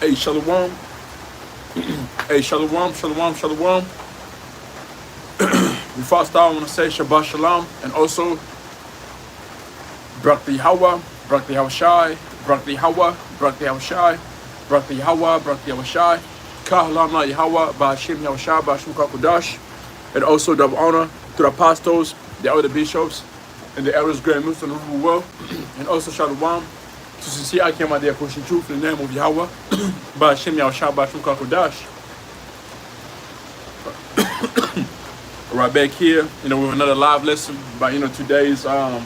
Hey, shalom. Hey, shalom, shalom, shalom. Before I start, I want to say Shabbat Shalom and also Brak the Yahweh, Brak the Yahushai, Brak the Yahweh, Brak the Yahushai, Brak the Yahweh, Brak the Yahushai, Kahlam La Yahweh, Ba'ashim Yahushai, Ba'ashim Kakudash, and also double honor to the apostles, the elder bishops, and the elders, grand Muslims of the world, and also Shalom to sincere I came out there pushing truth in the name of Yahweh, Ba'ashim Yahushai, Ba'ashim Kakudash. Right back here, with another live lesson. But today's, for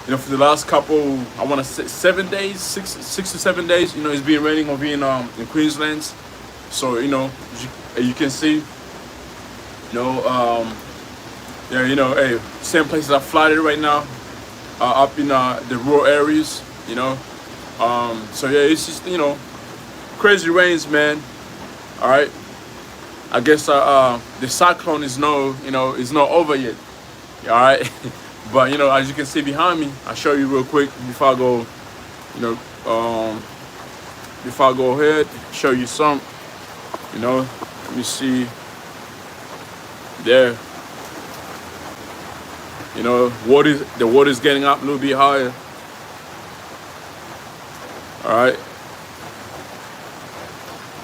the last couple, I want to say 7 days, six to 7 days, it's been raining over in Queensland. So as you can see, hey, same places are flooded right now, up in the rural areas, So yeah, it's just crazy rains, man. All right. I guess the cyclone is is not over yet. All right, but as you can see behind me, I'll show you real quick before I go. Before I go ahead, show you some. Let me see. There. The water's getting up a little bit higher. All right.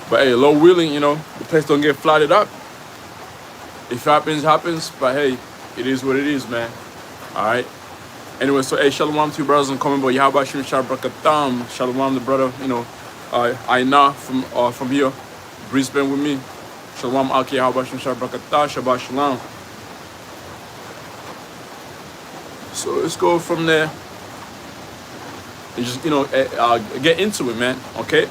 But hey, Lord willing, the place don't get flooded up. If it happens, happens. But hey, it is what it is, man. All right. Anyway, so hey, shalom to you brothers and coming, but Yahweh Shem Shabbrakatam. Shalom, the brother, Aina from here, Brisbane with me. Shalom, Aki Yahweh Shem Shabbrakatam. Shabbat Shalom. So let's go from there and just get into it, man. Okay.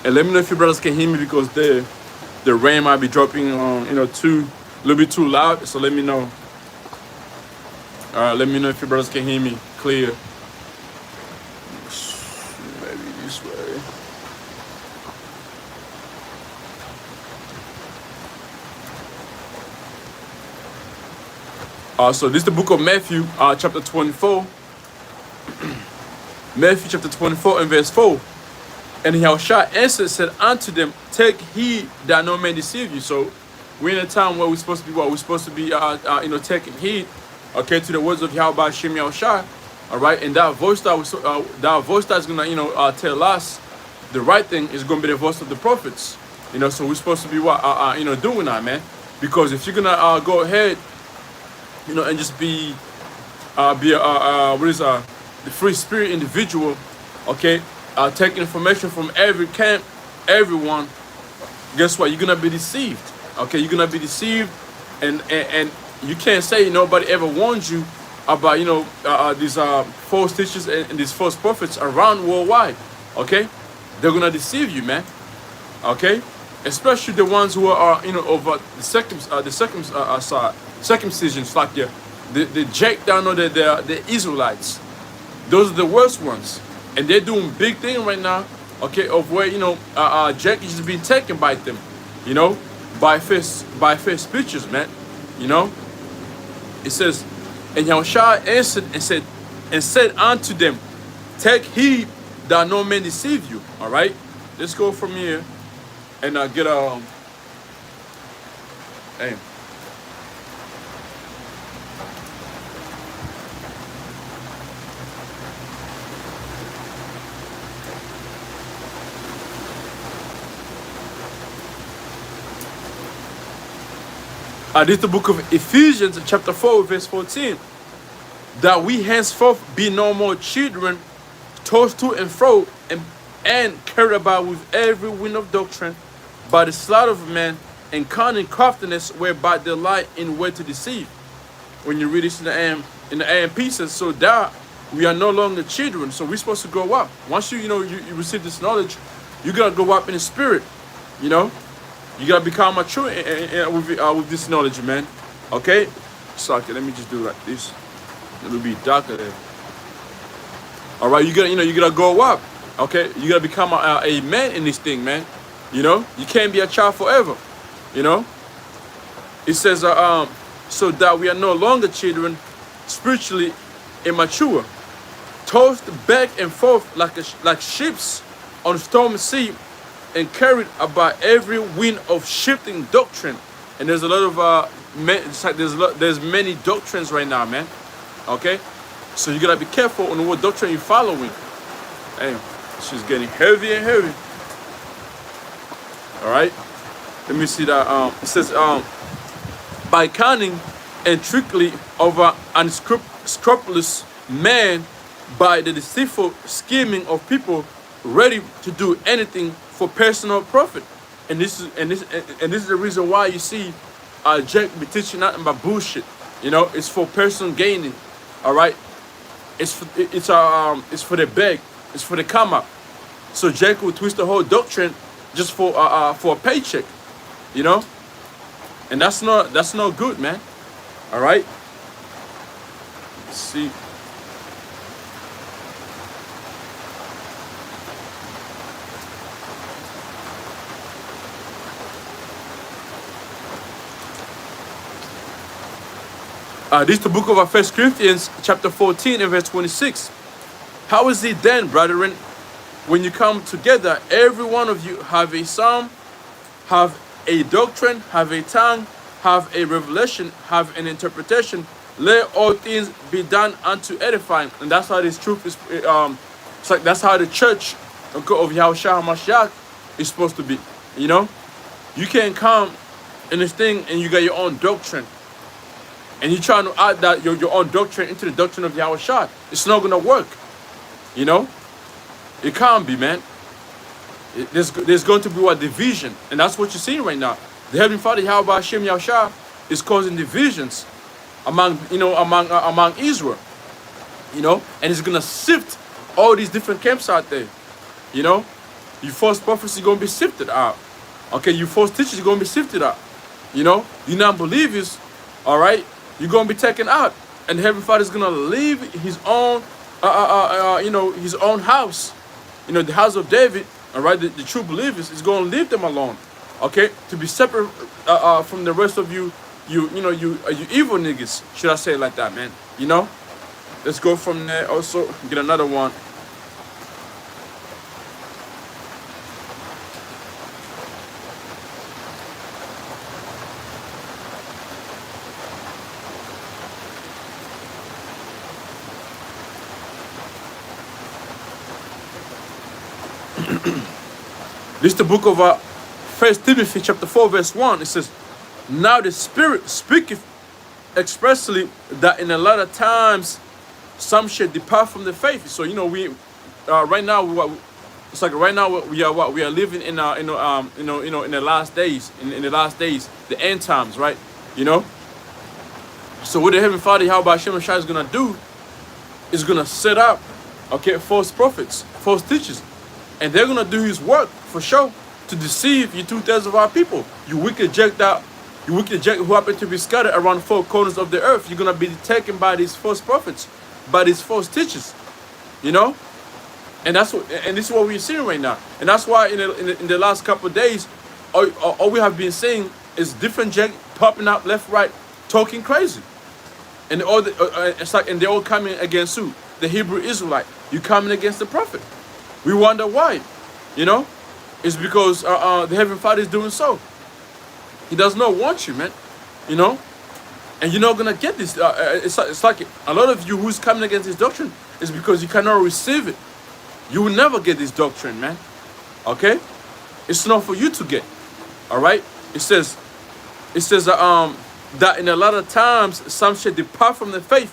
And let me know if your brothers can hear me because the rain might be dropping a little bit too loud. So let me know. All right, let me know if your brothers can hear me clear. Maybe this way. So this is the book of Matthew, chapter 24. Matthew chapter 24 and verse 4. And Yahushua answered, said unto them, take heed that no man deceive you. So we're in a time where we're supposed to be what? We're supposed to be, taking heed, okay, to the words of Yahweh Shem Yahushua, all right? And that voice that's gonna, tell us the right thing is gonna be the voice of the prophets, So we're supposed to be what, doing that, man. Because if you're gonna go ahead, and just be the free spirit individual, okay? Take information from every camp, everyone. Guess what? You're gonna be deceived. Okay, you're gonna be deceived, and you can't say nobody ever warned you about these false teachers and these false prophets around worldwide. Okay, they're gonna deceive you, man. Okay, especially the ones who are over the circumcisions, like the Jake down or the Israelites. Those are the worst ones. And they're doing big thing right now, okay, of where, Jack is being taken by them, by false speeches, man, It says, and Yahushua answered and said unto them, take heed that no man deceive you, all right? Let's go from here and get hey. This is the book of Ephesians, chapter 4, verse 14. That we henceforth be no more children, tossed to and fro, and carried about with every wind of doctrine, by the sleight of men, and cunning craftiness, whereby they lie in way to deceive. When you read this in the AM pieces, so that we are no longer children, so we're supposed to grow up. Once you receive this knowledge, you gotta grow up in the spirit, You gotta become mature with this knowledge, man. Okay? So okay, let me just do like this. It'll be darker there. All right, you gotta grow up. Okay, you gotta become a man in this thing, man. You can't be a child forever. It says so that we are no longer children, spiritually immature, tossed back and forth like ships on stormy sea, and carried about every wind of shifting doctrine. And there's a lot of there's many doctrines right now, man. Okay, so you gotta be careful on what doctrine you're following. Hey, she's getting heavy and heavy. All right, let me see that. It says by cunning and trickery of an unscrupulous man, by the deceitful scheming of people ready to do anything for personal profit. And this is the reason why you see Jack be teaching nothing but bullshit. You know, it's for personal gaining. All right, it's for the beg, it's for the come up. So Jack will twist the whole doctrine just for a paycheck. You know, and that's not good, man. All right. Let's see. This is the book of 1 Corinthians chapter 14 and verse 26. How is it then, brethren, when you come together, every one of you have a psalm, have a doctrine, have a tongue, have a revelation, have an interpretation, let all things be done unto edifying. And that's how this truth is, it's like that's how the church of Yahushua HaMashiach is supposed to be. You know, you can't come in this thing and you got your own doctrine, and you're trying to add that your own doctrine into the doctrine of Yahushua. It's not gonna work. You know, it can't be, man. There's going to be a division, and that's what you're seeing right now. The Heavenly Father, Yahweh Hashem Yahushua, is causing divisions among Israel. You know, and it's gonna sift all these different camps out there. You know, your false prophets are gonna be sifted out. Okay, your false teachers are gonna be sifted out. You know, you non-believers, all right, you're gonna be taken out, and the Heavenly Father is gonna leave His own, you know, His own house. You know, the house of David. All right, the true believers is gonna leave them alone. Okay, to be separate from the rest of you evil niggas. Should I say it like that, man? You know, let's go from there. Also, get another one. This is the book of 1 Timothy chapter 4 verse 1. It says, now the Spirit speaketh expressly that in a lot of times some shall depart from the faith. So you know right now it's like right now we are living in in the last days, in the last days, the end times, right? You know. So what the Heavenly Father, Yahweh Hashem Shai, is gonna do is gonna set up, okay, false prophets, false teachers. And they're gonna do His work for sure to deceive you 2/3 of our people. You wicked jack who happen to be scattered around 4 corners of the earth. You're gonna be taken by these false prophets, by these false teachers. You know, and this is what we're seeing right now. And that's why in the last couple of days, all we have been seeing is different jack popping up left, right, talking crazy. And it's like, and they're all coming against who? The Hebrew Israelite. You coming against the prophet. We wonder why, you know? It's because the Heavenly Father is doing so. He does not want you, man, you know? And you're not going to get this. It's like a lot of you who's coming against this doctrine is because you cannot receive it. You will never get this doctrine, man, okay? It's not for you to get, all right? It says that in a lot of times some shall depart from the faith,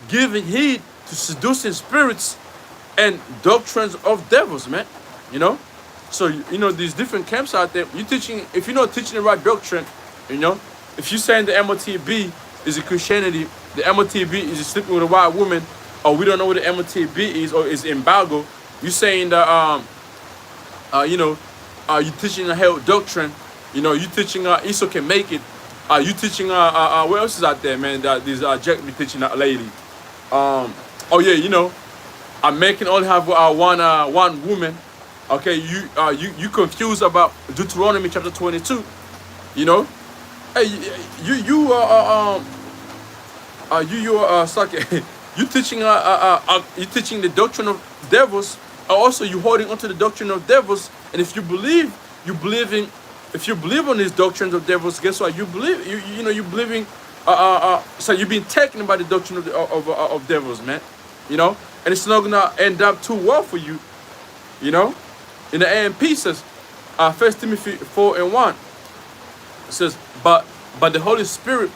giving heed to seducing spirits and doctrines of devils, man. You know, so you know these different camps out there. You teaching, if you're not teaching the right doctrine, you know, if you're saying the MOTB is a Christianity, the MOTB is sleeping with a white woman, or we don't know what the MOTB is, or is embargo. You saying that you teaching a hell doctrine. You know, you teaching Esau can make it. You teaching what else is out there, man? That these Jack be teaching that lady. Oh yeah, you know. A man can only have one woman. Okay, you confused about Deuteronomy chapter 22. You know, hey, it's like you teaching the doctrine of devils. Also, you holding onto the doctrine of devils. And if you believe if you believe on these doctrines of devils, guess what? You believe you believing. So you've been taken by the doctrine of devils, man. And it's not gonna end up too well for you. In the AMP says, 1 Timothy 4:1. It says, but the Holy Spirit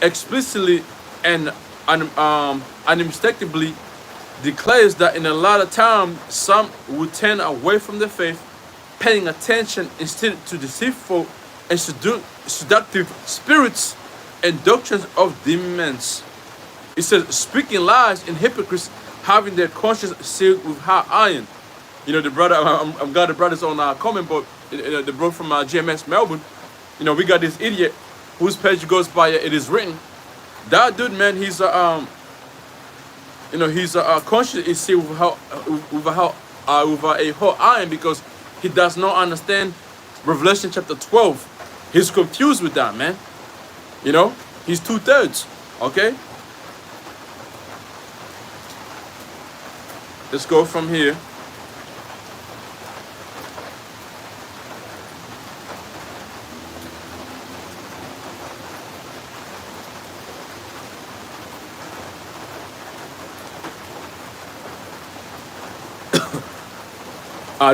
explicitly and unmistakably declares that in a lot of time some will turn away from the faith, paying attention instead to deceitful and seductive spirits and doctrines of demons. It says, speaking lies and hypocrites, having their conscience sealed with hot iron. The brother, I'm glad the brother's on our comment, but the brother from GMS Melbourne, we got this idiot whose page goes by, it is written. That dude, man, he's his conscience is sealed with a hot iron because he does not understand Revelation chapter 12. He's confused with that, man. He's 2/3. Okay. Let's go from here.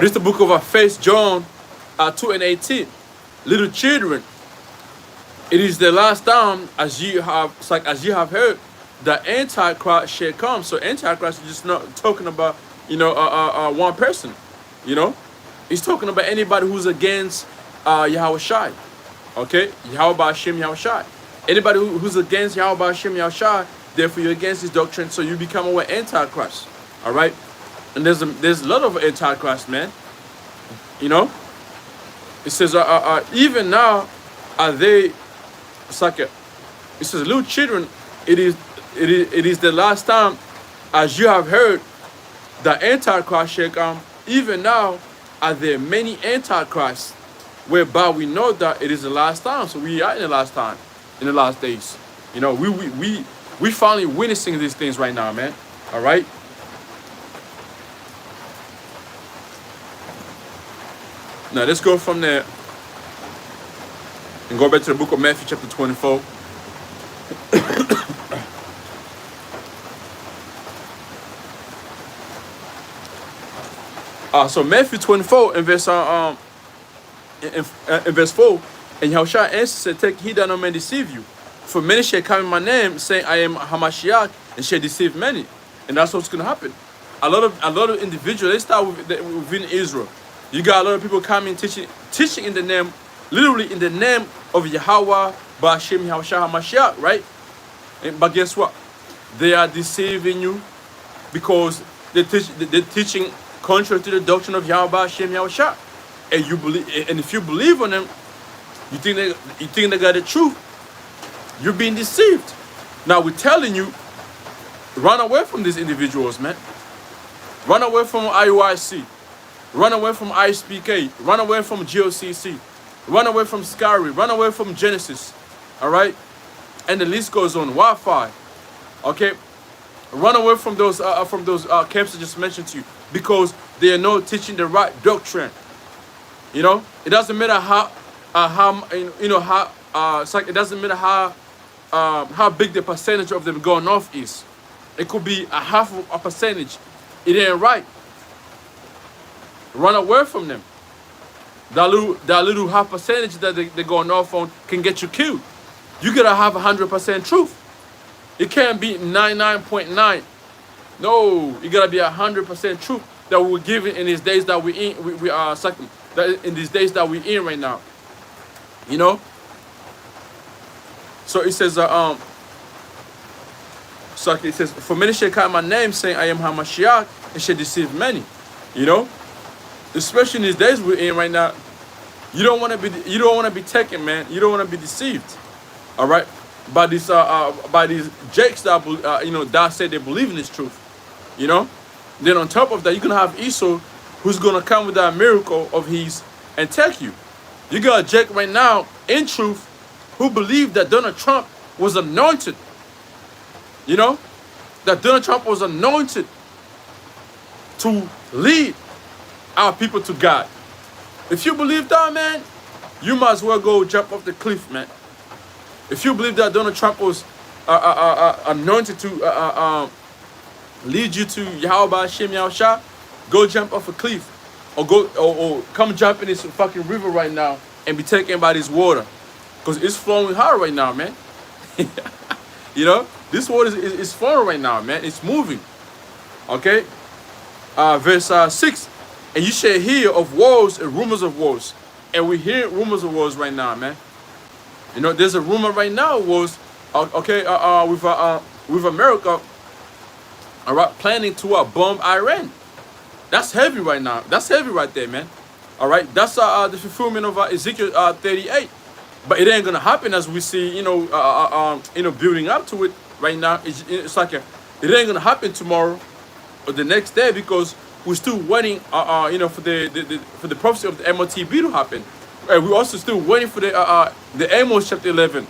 This is the book of 1 John 2:18. Little children, it is the last time, as you have heard, the Antichrist shall come. So Antichrist is just not talking about one person. He's talking about anybody who's against Yahweh Shai. Okay, Yahweh Hashem Yahweh Shai. Anybody who's against Yahweh Hashem Yahweh Shai, therefore you're against his doctrine, so you become a Antichrist. All right. And there's a lot of Antichrist, man. It says even now are they. It's like it says, little children, it is the last time, as you have heard, the Antichrist shall come. Even now are there many Antichrists, whereby we know that it is the last time. So we are in the last time, in the last days. We finally witnessing these things right now, man. All right. Now let's go from there and go back to the book of Matthew chapter 24. So Matthew 24 in verse 4, and Yahushua answered, said, take heed that no man deceive you. For many shall come in my name, saying, I am Hamashiach, and shall deceive many. And that's what's going to happen. A lot of individuals, they start within Israel. You got a lot of people coming teaching in the name, literally in the name of Yahweh, Ba'ashem, Yahushua, HaMashiach, right? But guess what? They are deceiving you because they're teaching contrary to the doctrine of Yahweh, Ba'ashem, Yahushua. And you believe, and if you believe on them, you think they got the truth. You're being deceived. Now we're telling you, run away from these individuals, man. Run away from IUIC. Run away from ISPK. Run away from GOCC. Run away from Scary. Run away from Genesis. All right? And the list goes on. Wi-Fi. Okay? Run away from those camps I just mentioned to you, because they are not teaching the right doctrine. It doesn't matter it's like it doesn't matter how big the percentage of them going off is. It could be a half of a percentage. It ain't right. Run away from them. That little half percentage that they're going off on can get you killed. You gotta have 100% truth. It can't be 99.9. No, you gotta be 100% truth that we're giving in these days that we in. We are in these days that we're in right now. So it says it says, for many shall call my name, saying I am Hamashiach, and shall deceive many. Especially in these days we're in right now, you don't want to be taken, man. You don't want to be deceived. All right, by these jakes that that say they believe in this truth. Then on top of that, you're gonna have Esau, who's gonna come with that miracle of his and take you. You got a jake right now in truth who believed that Donald Trump was anointed You know, that Donald Trump was anointed to lead our people to God. If you believe that, man, you might as well go jump off the cliff, man. If you believe that Donald Trump was anointed to lead you to Yahweh Hashem Yahushua, go jump off a cliff, or go or come jump in this fucking river right now and be taken by this water, because it's flowing hard right now, man. You know, this water is flowing right now, man. It's moving. Okay, verse 6. And you shall hear of wars and rumors of wars. And we hear rumors of wars right now, man. You know, there's a rumor right now of wars, with America, all right, planning to bomb Iran. That's heavy right now. That's heavy right there, man. All right, that's the fulfillment of Ezekiel 38. But it ain't gonna happen as we see, building up to it right now. It's like it ain't gonna happen tomorrow or the next day, because we're still waiting, for the prophecy of the MOTB to happen. We're also still waiting for the Amos chapter 11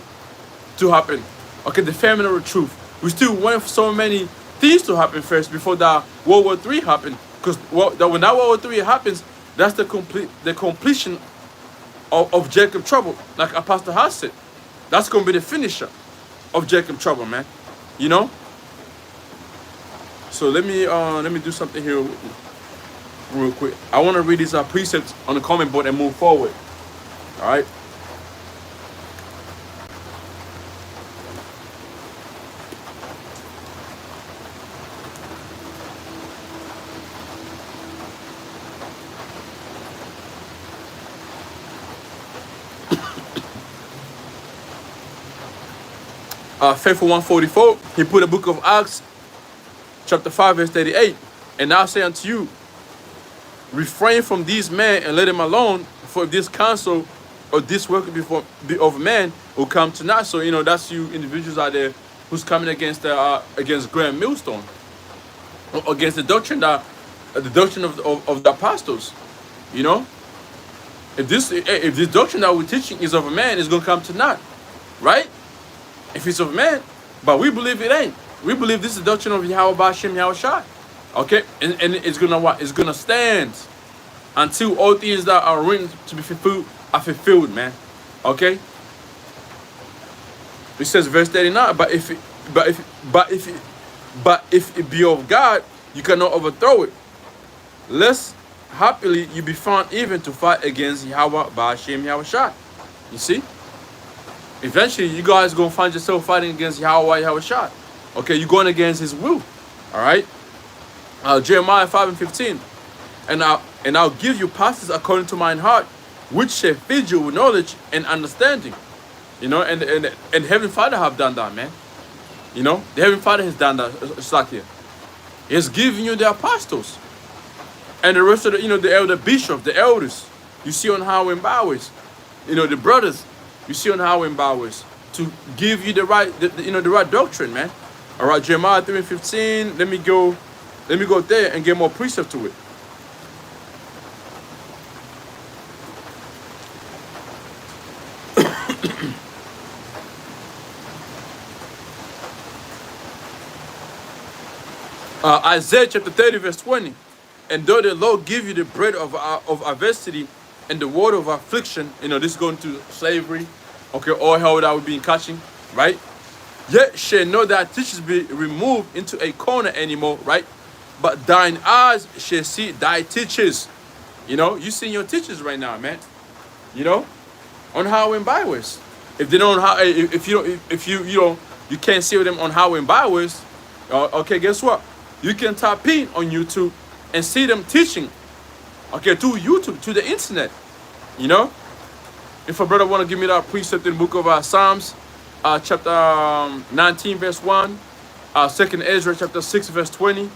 to happen. Okay, the famine of the truth. We're still waiting for so many things to happen first before the World War III happen. Because when that World War III happens, that's the completion of Jacob trouble. Like Apostle has said, that's gonna be the finisher of Jacob trouble, man. You know. So let me do something here real quick. I want to read these precepts on the comment board and move forward. All right. Faithful 144. He put the book of Acts, chapter 5, verse 38. And I say unto you, refrain from these men and let them alone, for if this counsel or this work of man will come to naught. So, you know, that's you individuals out there who's coming against Graham Millstone, or against the doctrine of the apostles. You know, if this doctrine that we're teaching is of a man, it's gonna come to naught, right? If it's of man, but we believe it ain't. We believe this is the doctrine of Yahweh Hashem Yahushua. Okay, and it's gonna what? It's gonna stand until all things that are written to be fulfilled are fulfilled, man. Okay. It says verse 39. But if it be of God, you cannot overthrow it. Lest happily you be found even to fight against Yahweh Hashem Yahushua. You see. Eventually, you guys gonna find yourself fighting against Yahweh Yahushua. Okay, you're going against His will. All right. Jeremiah 5:15, and I'll give you pastors according to mine heart, which shall feed you with knowledge and understanding. You know, and Heavenly Father have done that, man. You know, the Heavenly Father has done that. It's like here, He's giving you the apostles, and the rest of the elder bishop, the elders. You see on highway and byways, the brothers. You see on highway and byways to give you the right doctrine, man. All right, Jeremiah 3:15. Let me go there and get more precept to it. Isaiah chapter 30 verse 20. And though the Lord give you the bread of adversity and the water of affliction, this is going to slavery, okay, all hell that we've been catching, right? Yet shall not thy teachers be removed into a corner anymore, right? But thine eyes shall see thy teachers. You see your teachers right now, man. On highway and byways. If they don't, if you can't see them on highway and byways, okay, guess what? You can tap in on YouTube and see them teaching. Okay, through YouTube, to the internet. If a brother want to give me that precept in the book of Psalms, chapter 19 verse 1, 2nd Ezra chapter 6 verse 20.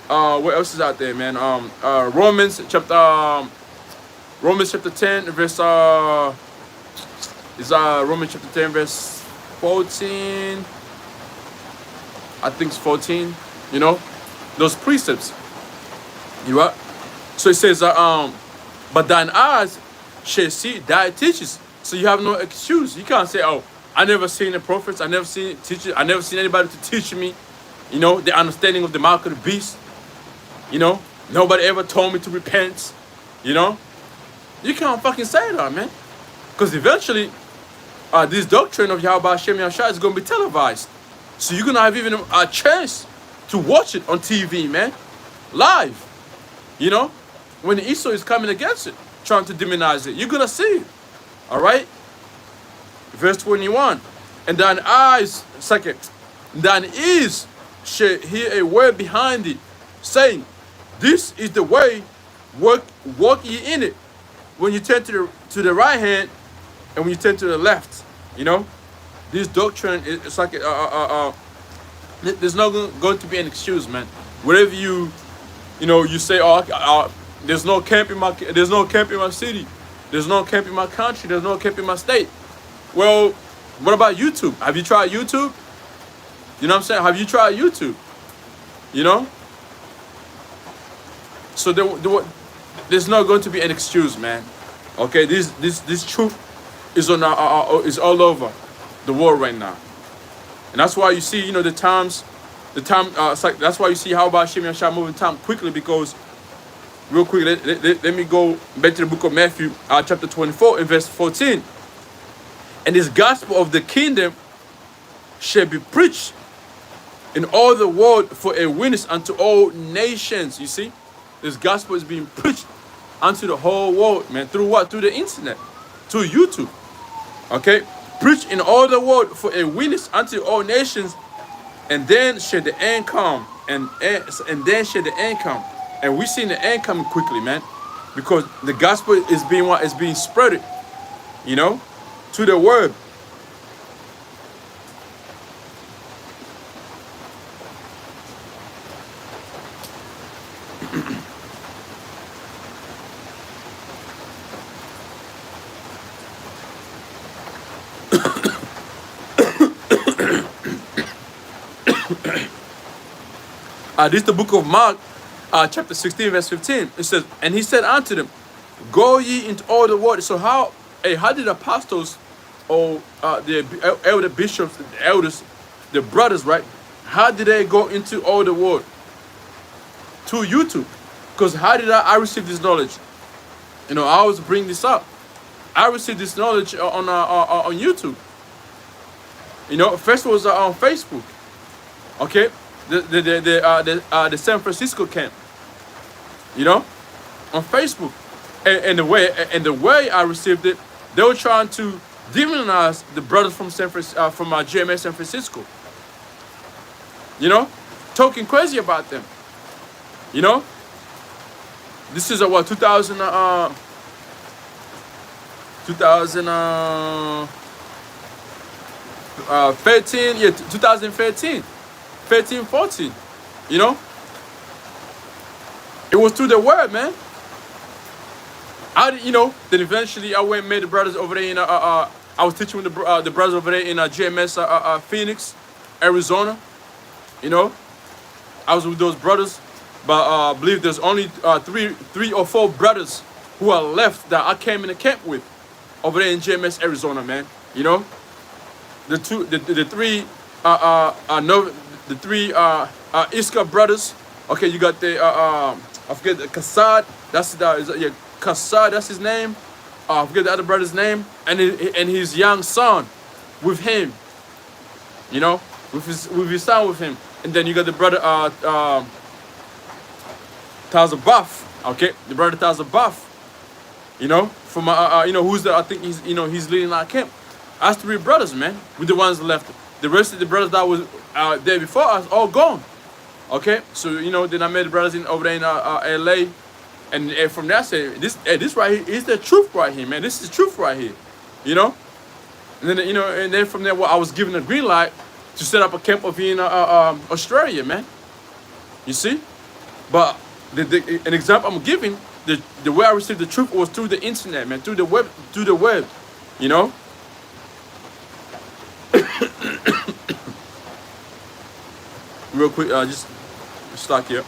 What else is out there, man? Romans chapter 10 verse Romans chapter 10 verse 14. I think it's 14. Those precepts. So it says but thine eyes shall see thy teachers. So you have no excuse. You can't say, oh, I never seen the prophets. I never seen teachers. I never seen anybody to teach me, the understanding of the mark of the beast. Nobody ever told me to repent. You know, you can't fucking say that, man. Because eventually, this doctrine of Yahweh Hashem Yahshua is going to be televised. So you're going to have even a chance to watch it on TV, man. Live. When Esau is coming against it, trying to demonize it. You're going to see it. All right? Verse 21. And thine eyes, second, thine ears shall hear a word behind it, saying, this is the way, walk ye in it. When you turn to the right hand, and when you turn to the left, this doctrine is like there's not going to be an excuse, man. Whatever you say, there's no camp in my city, there's no camp in my country, there's no camp in my state. Well, what about YouTube? Have you tried YouTube? You know what I'm saying? Have you tried YouTube? So there's not going to be an excuse, man. Okay, this truth is is all over the world right now, and that's why you see, that's why you see how about Hashem Yahshua moving time quickly, because real quick, let me go back to the book of Matthew, chapter 24, and verse 14. And this gospel of the kingdom shall be preached in all the world for a witness unto all nations. You see, this gospel is being preached unto the whole world, man. Through what? Through the internet, through YouTube. Okay, preach in all the world for a witness unto all nations, and then shall the end come, and then shall the end come. And we seen the end coming quickly, man, because the gospel is being spread, to the world. This is the book of Mark, chapter 16, verse 15. It says, and he said unto them, go ye into all the world. So how did apostles or the elder bishops, the elders, the brothers, right? How did they go into all the world? To YouTube. Because how did I receive this knowledge? I always bring this up. I received this knowledge on YouTube. First was on Facebook. Okay, the San Francisco camp. On Facebook, and the way I received it, they were trying to demonize the brothers from GMS San Francisco. Talking crazy about them. This is 2013, 14. It was through the word, man. Then eventually I went and met the brothers over there I was teaching with the brothers over there in GMS Phoenix, Arizona. I was with those brothers, but I believe there's only three or four brothers who are left that I came in the camp with over there in GMS Arizona, man. The three Iska brothers. Okay, you got the I forget the Kassad. Kassad. That's his name. I forget the other brother's name, and his young son with him. With his son with him, and then you got the brother Tazabaf. Okay, the brother Tazabaf. From who's the, I think he's leading our camp. Us three brothers, man, with the ones left. The rest of the brothers that was there before us all gone. Okay, so then I met the brothers over there in LA, and from there I said this right here is the truth right here, man. This is the truth right here, And then and then from there, I was given a green light to set up a camp over here in Australia, man. You see, but an example I'm giving, the way I received the truth was through the internet, man, through the web, Real quick, just stop here.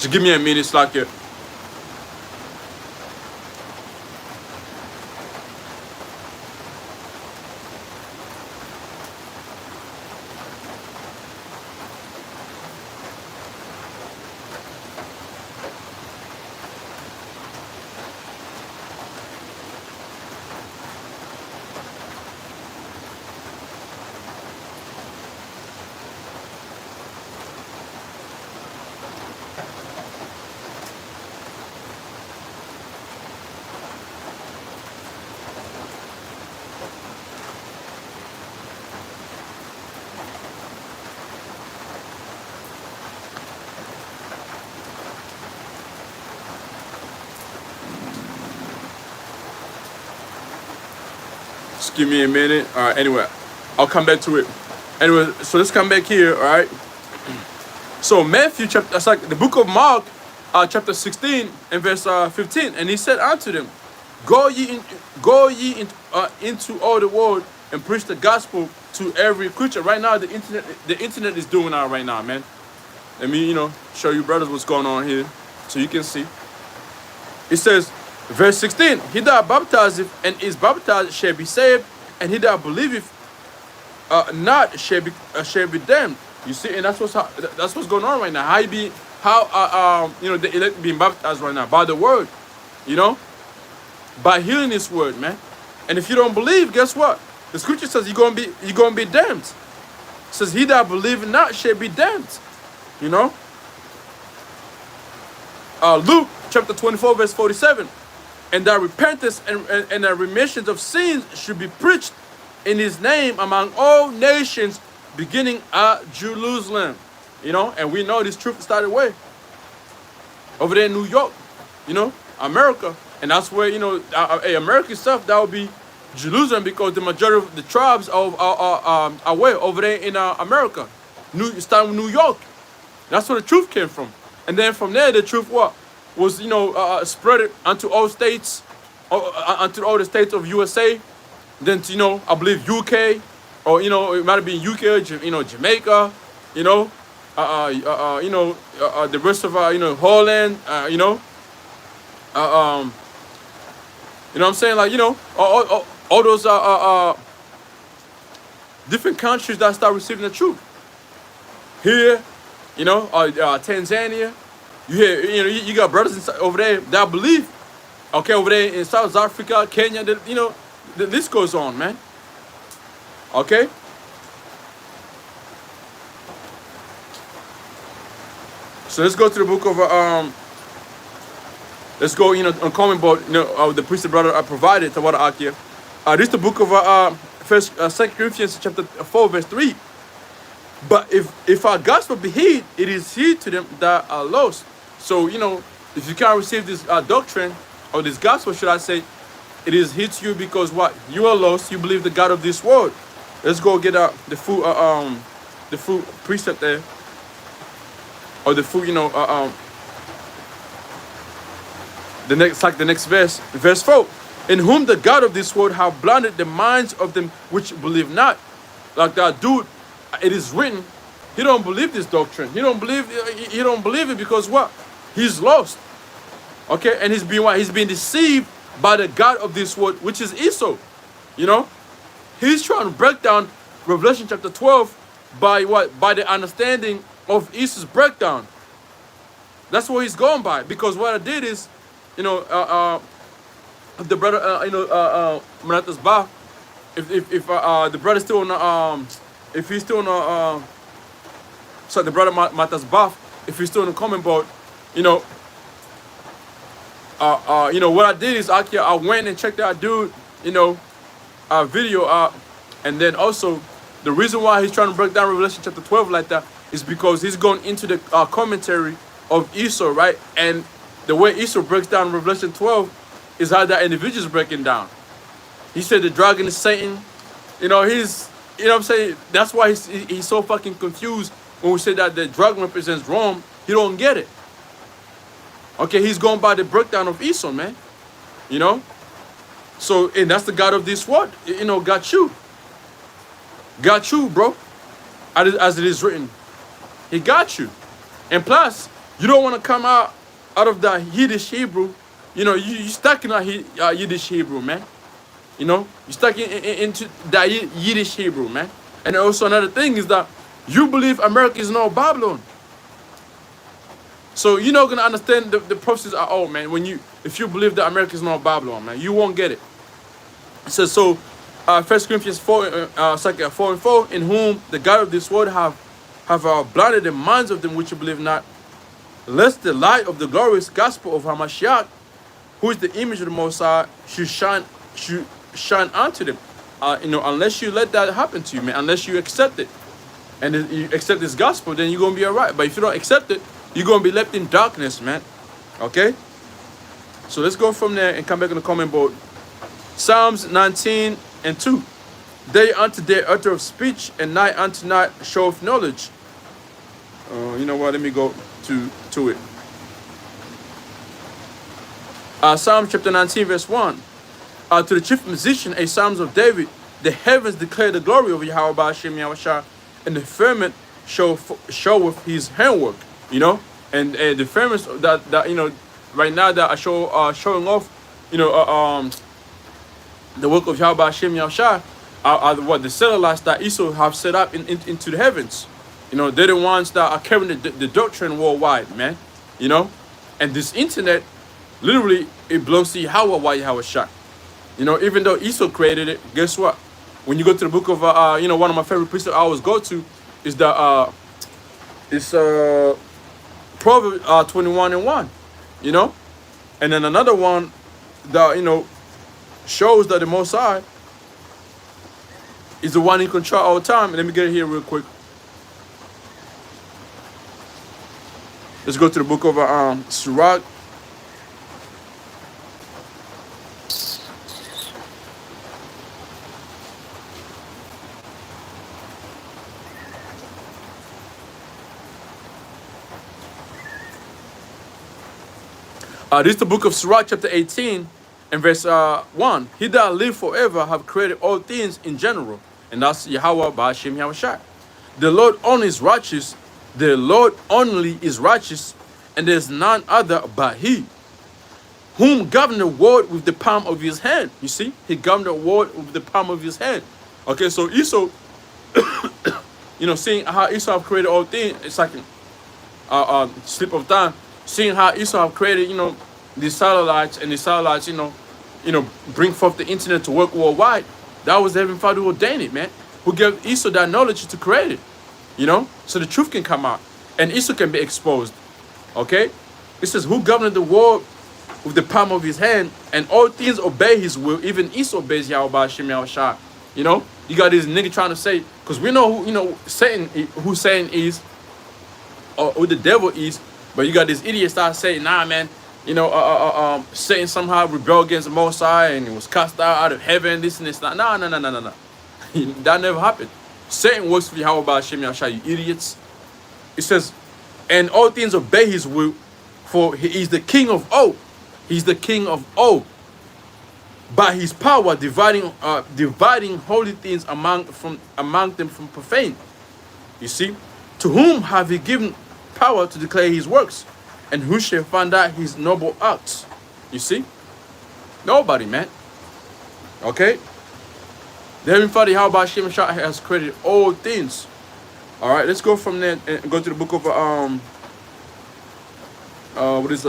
Just give me a minute, Slack. Just give me a minute. All right, anyway, I'll come back to it. Anyway, so let's come back here, all right? So Matthew, that's like the book of Mark, chapter 16 and verse 15. And he said unto them, Go ye into all the world and preach the gospel to every creature. Right now, the internet is doing that right now, man. Let me, show you brothers what's going on here so you can see. It says, verse 16, he that baptizeth and is baptized shall be saved, and he that believeth not shall be damned. You see, and that's what's going on right now. The elect being baptized right now by the word, by hearing this word, man. And if you don't believe, guess what? The scripture says you're gonna be damned. It says he that believeth not shall be damned. Luke chapter 24 verse 47. And that repentance and that remission of sins should be preached in his name among all nations, beginning at Jerusalem. And we know this truth started where? Over there in New York, America. And that's where, American stuff, that would be Jerusalem, because the majority of the tribes are where? Over there in America. Starting with New York. That's where the truth came from. And then from there, the truth was spread unto all states, unto all the states of USA. Then to, I believe UK, or it might have been UK, Jamaica, the rest of Holland, you know what I'm saying, like, all those different countries that start receiving the truth. Here, Tanzania, you got brothers over there that believe. Okay, over there in South Africa, Kenya, the list goes on, man. Okay. So let's go to the book of let's go, on comment about the priestly brother I provided to what Akia. This is the book of 2 Corinthians chapter 4 verse 3. But if our gospel be hid, it is hid to them that are lost. So if you can't receive this doctrine, or this gospel, should I say, it is hid to you because what? You are lost. You believe the God of this world. Let's go get the full precept there, or the full the next verse, verse 4. In whom the God of this world have blinded the minds of them which believe not. Like that dude, it is written, he don't believe this doctrine. He don't believe it because what? He's lost. Okay, and he's being deceived by the God of this world, which is Esau. He's trying to break down Revelation chapter 12 by what? By the understanding of Esau's breakdown. That's what he's going by. Because what I did is, if the brother, Manatas Ba, if the brother still on, if he's still on, the brother Matas Ba, if he's still in the comment board, what I did is I went and checked out dude, video, and then also the reason why he's trying to break down Revelation chapter 12 like that is because he's going into the commentary of Esau, right? And the way Esau breaks down Revelation 12 is how that individual is breaking down. He said the dragon is Satan. He's, what I'm saying? That's why he's so fucking confused when we say that the dragon represents Rome. He don't get it. Okay, he's going by the breakdown of Esau, man. So, and that's the God of this world. Got you. Got you, bro. As it is written. He got you. And plus, You don't want to come out of that Yiddish Hebrew. You know, you stuck in that Yiddish Hebrew, man. You know, you stuck into that Yiddish Hebrew, man. And also another thing is that you believe America is not Babylon. So you're not gonna understand the process at all, man. If you believe that America is not Babylon, man, you won't get it. It says so. 1 Corinthians 4, 4 and 4, in whom the God of this world have blinded the minds of them which believe not, lest the light of the glorious gospel of Hamashiach, who is the image of the Most High, should shine unto them. You know, unless you let that happen to you, man, unless you accept it, and you accept this gospel, then you're gonna be alright. But if you don't accept it, you're gonna be left in darkness, man. Okay. So let's go from there and come back in the comment board. Psalms 19 and 2. Day unto day utter of speech, and night unto night show of knowledge. You know what? Let me go to it. Psalm chapter 19, verse 1. To the chief musician, a Psalms of David. The heavens declare the glory of Yahweh Ba'ashem Yahushua, and the firmament showeth his handwork. You know, and the firmaments that you know right now that are showing off, you know, the work of Yahweh Ba'ashem Yahushua are what the satellites that Esau have set up into the heavens. You know, they're the ones that are carrying the doctrine worldwide, man. You know, and this internet, literally, it belongs to Yahweh Yahushua. You know, even though Esau created it, guess what? When you go to the book of, you know, one of my favorite precepts I always go to is the, Proverbs 21 and 1, you know? And then another one that, you know, shows that the Most High is the one in control all the time. And let me get it here real quick. Let's go to the book of Sirach. This is the book of Sirach, chapter 18, and verse 1. He that live forever have created all things in general. And that's Yahweh Ba'ashem Yahushua. The Lord only is righteous. The Lord only is righteous, and there is none other but He. Whom governed the world with the palm of His hand. You see? He governed the world with the palm of His hand. Okay, so Esau, you know, seeing how Esau have created all things, it's like a slip of time. Seeing how Esau have created, you know, these satellites, and these satellites, you know, bring forth the internet to work worldwide. That was the Heavenly Father who ordained it, man. Who gave Esau that knowledge to create it, you know, so the truth can come out and Esau can be exposed. Okay, it says, who governed the world with the palm of his hand, and all things obey his will. Even Esau obeys Yahweh Ba'ashem Yahushua. You know, you got this nigga trying to say, because we know who, you know, who Satan is, or who the devil is. But you got this idiot start saying, nah, man, you know, Satan somehow rebelled against the Most High and he was cast out of heaven, this and this. No. That never happened. Satan works for Yahweh Ba'ashem Yahushua, you idiots. It says, and all things obey his will, for he is the king of all. He's the king of all. By his power, dividing holy things among them from profane. You see, to whom have he given power to declare his works, and who shall find out his noble acts? You see, nobody, man. Okay, the Heavenly Father Yahweh Ba'ashem Yahushua has created all things. All right, let's go from there and go to the book of what is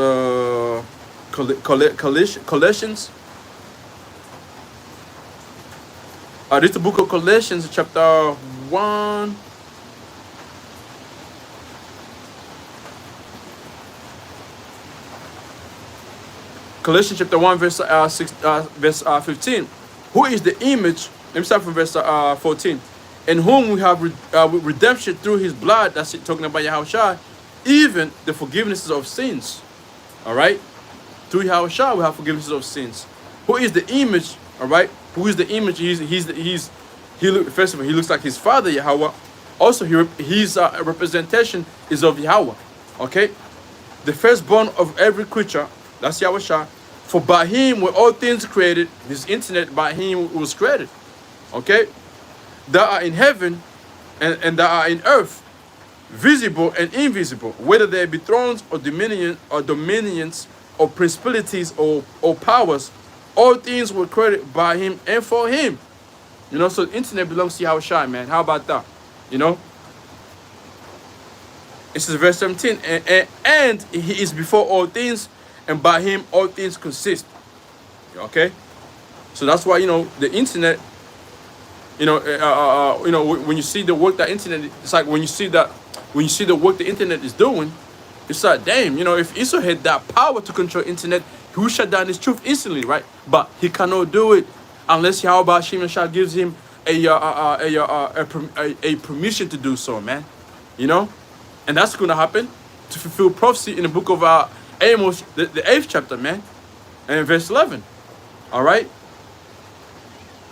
Colossians. This is the book of Colossians, chapter 1. Colossians chapter 1, verse 15. Who is the image? Let me start from verse 14. In whom we have redemption through his blood. That's it, talking about Yahushua. Even the forgiveness of sins. All right? Through Yahushua we have forgiveness of sins. Who is the image? All right? Who is the image? First of all, he looks like his father, Yahweh. Also, his representation is of Yahweh. Okay? The firstborn of every creature. That's Yahushua. For by him were all things created. This internet, by him was created. Okay? That are in heaven and that are in earth. visible and invisible, whether there be thrones or dominions or principalities or powers, all things were created by him and for him. You know, so the internet belongs to Yahweh Shai, man. How about that? You know? It says verse 17, and he is before all things, and by him all things consist. Okay? So that's why, you know, the internet, you know, when you see the work that internet, it's like when you see the work the internet is doing, it's like, damn, you know, if Esau had that power to control internet, he would shut down his truth instantly, right? But he cannot do it unless Yahweh Hashem Yeshua gives him a permission to do so, man. You know, and that's going to happen to fulfill prophecy in the book of Amos, the 8th chapter, man, and verse 11. All right.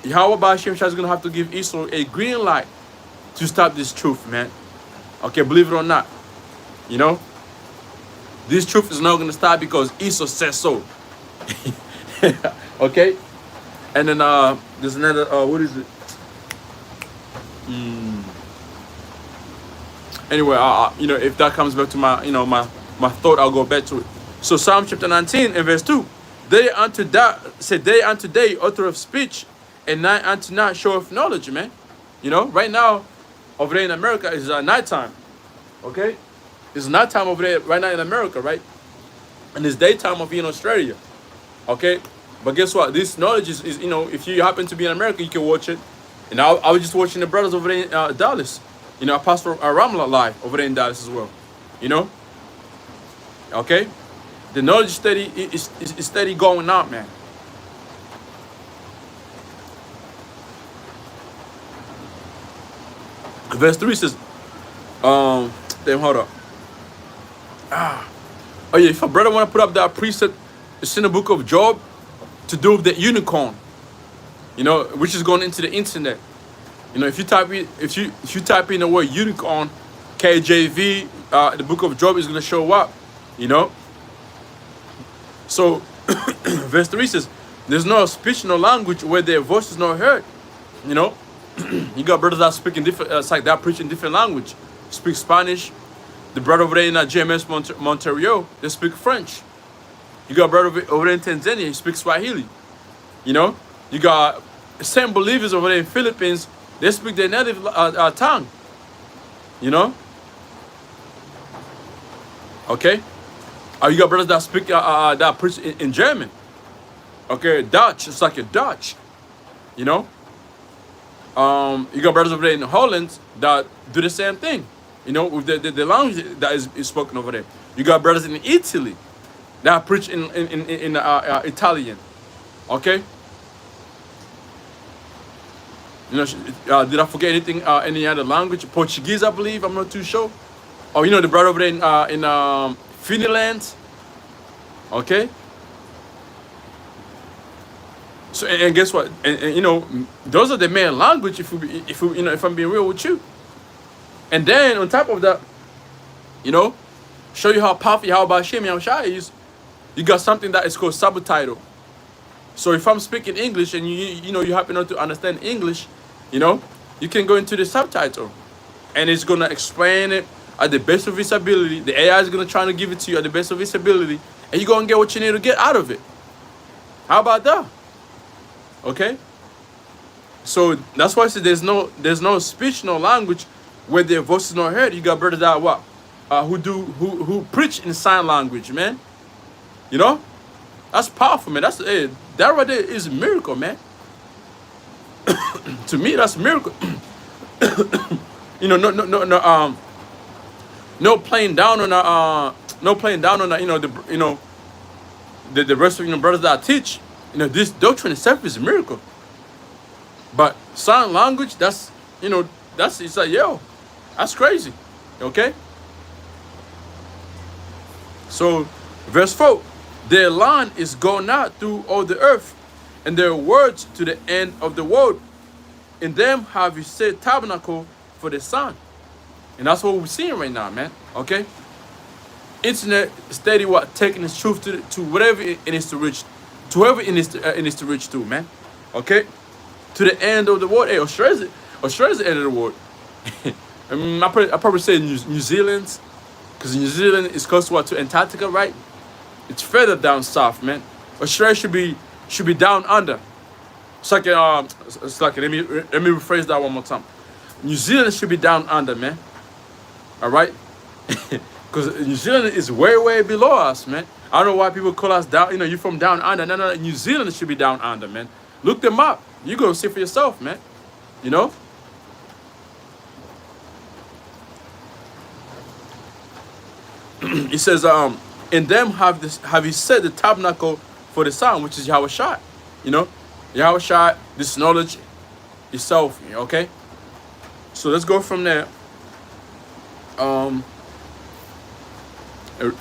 Yahweh Hashem Yeshua is going to have to give Esau a green light to stop this truth, man. Okay, believe it or not, you know, this truth is not going to stop because Esau says so. Okay, and then there's another what is it? Anyway, you know, if that comes back to my, you know, my thought, I'll go back to it. So Psalm chapter 19 and verse 2, day unto day author of speech, and night unto night show of knowledge, man. You know, right now over there in America is nighttime. Okay, it's nighttime over there right now in America, right? And it's daytime over here in Australia. Okay, but guess what? This knowledge is, you know, if you happen to be in America, you can watch it. And I was just watching the brothers over there in Dallas. You know, Pastor Ramla live over there in Dallas as well. You know, okay, the knowledge steady is steady going out, man. Verse 3 says, damn, hold up. Oh yeah, if a brother want to put up that precept, it's in the book of Job to do with the unicorn, you know, which is going into the internet. You know, if you type in the word unicorn, KJV, the book of Job is going to show up, you know. So verse 3 says, there's no speech, no language where their voice is not heard. You know, you got brothers that speak in different, it's like that preaching different language. Speak Spanish. The brother over there in GMS Montreal, they speak French. You got a brother over there in Tanzania, he speaks Swahili. You know, you got same believers over there in Philippines, they speak their native tongue. You know, okay. You got brothers that speak that preach in German. Okay, Dutch. It's like a Dutch. You know. You got brothers over there in Holland that do the same thing. You know, with the language that is spoken over there. You got brothers in Italy that preach in Italian. Okay. You know, did I forget anything? Any other language? Portuguese, I believe. I'm not too sure. Oh, you know, the brother over there in Finland. Okay. So and guess what? And you know, those are the main language. If you know, if I'm being real with you. And then on top of that, you know, show you how powerful Yahweh Hashem Yahushua is. You got something that is called subtitle. So if I'm speaking English and you know you happen not to understand English, you know, you can go into the subtitle, and it's gonna explain it at the best of its ability. The AI is gonna try to give it to you at the best of its ability, and you're gonna get what you need to get out of it. How about that? Okay. So that's why I said there's no speech, no language where their voice is not heard. You got brothers that what? Who preach in sign language, man. You know? That's powerful, man. That right there is a miracle, man. To me, that's a miracle. You know, no playing down on the rest of brothers that I teach. You know, this doctrine itself is a miracle. But sign language, it's like, yo, that's crazy. Okay? So, verse 4, their line is gone out through all the earth, and their words to the end of the world. In them have you set tabernacle for the sun. And that's what we're seeing right now, man. Okay? Internet steady taking its truth to whatever it is to reach, to whoever it is to reach to, man. Okay? To the end of the world. Hey, Australia's the end of the world. I probably say New Zealand, because New Zealand is close to what, to Antarctica, right? It's further down south, man. Australia should be down under. It's like let me rephrase that one more time. New Zealand should be down under, man. All right, because New Zealand is way below us, man. I don't know why people call us down. You know, you're from down under. No. New Zealand should be down under, man. Look them up. You go see for yourself, man. You know. It says, in them have he set the tabernacle for the sound, which is Yahweh Shai. You know, Yahweh Shai, this knowledge itself. Okay. So let's go from there.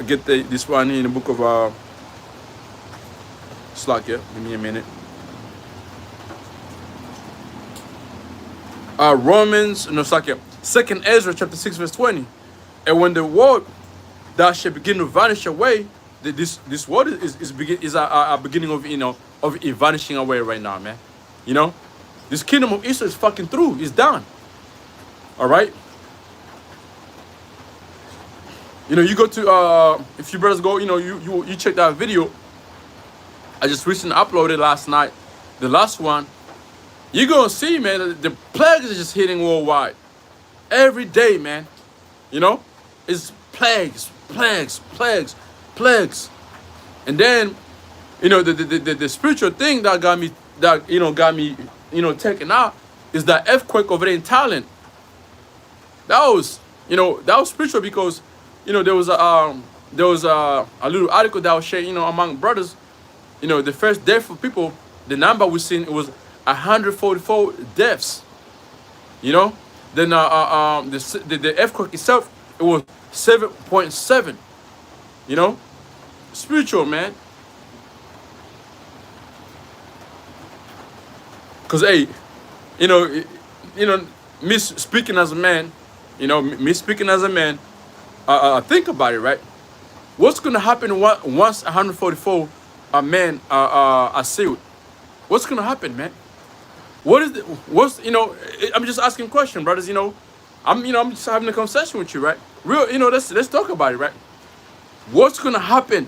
Get this one here in the book of Slack. Yeah, give me a minute. Romans, no, Slack. Yeah. 2nd Ezra chapter 6 verse 20. And when the word that shall begin to vanish away, this word is a beginning of, you know, of it vanishing away right now, man. You know, this kingdom of Israel is fucking through. It's done. All right. You know, you go to if you brothers go, you know, you check that video I just recently uploaded last night, the last one. You're gonna see, man, the plagues are just hitting worldwide every day, man. You know, it's plagues, and then, you know, the spiritual thing that got me taken out is that earthquake over there in Thailand. That was spiritual, because, you know, there was a little article that was shared, you know, among brothers. You know, the first death of people, the number we seen, it was 144 deaths. You know, then the earthquake itself, it was 7.7. You know, spiritual, man. Cause hey, you know, me speaking as a man, think about it, right? What's gonna happen once 144 men are sealed? What's gonna happen, man? I'm just asking a question, brothers. You know, I'm just having a conversation with you, right? Real, you know, let's talk about it, right? What's gonna happen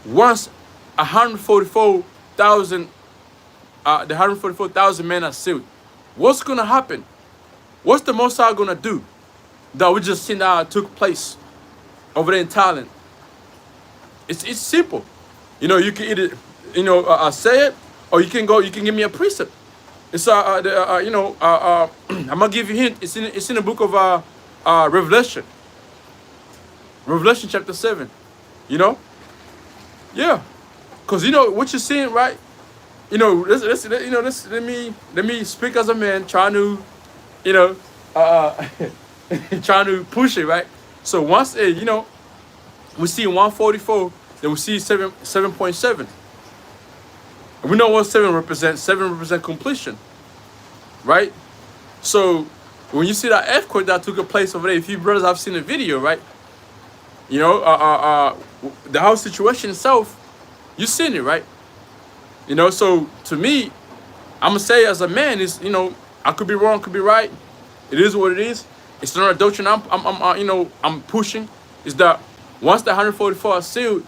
once 144,000 the 144,000 men are sealed? What's gonna happen? What's the Most High gonna do that we just seen that took place over there in Thailand? It's simple. You know, you can either say it, or you can give me a precept. It's I'm gonna give you a hint. It's in the book of Revelation. Revelation chapter 7. You know? Yeah. Cause you know what you're seeing, right? You know, let me speak as a man trying to, you know, trying to push it, right? So once we see 144, then we see 7.7. And we know what 7 represents. 7 represents completion, right? So when you see that earthquake that took place over there, if you brothers have seen the video, right? You know, the whole situation itself, you've seen it, right? You know, so to me, I'm gonna say as a man, is, you know, I could be wrong, could be right. It is what it is. It's not a doctrine I'm pushing. Is that once the 144 are sealed,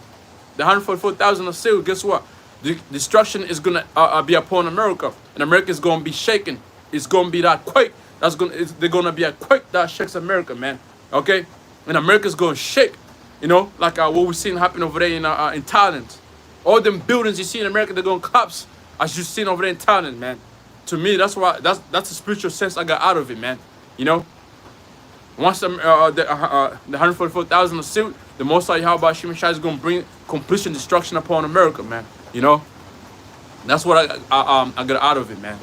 the 144,000 are sealed, guess what? The destruction is gonna be upon America, and America is gonna be shaken. It's gonna be that quake. They're gonna be a quake that shakes America, man. Okay, and America's gonna shake. You know, like what we've seen happen over there in Thailand. All them buildings you see in America, they're gonna collapse, as you've seen over there in Thailand, man. To me, that's the spiritual sense I got out of it, man. You know, once the 144,000 are sealed, the Most High Yahweh Shai is gonna bring completion destruction upon America, man. You know, that's what I got out of it, man.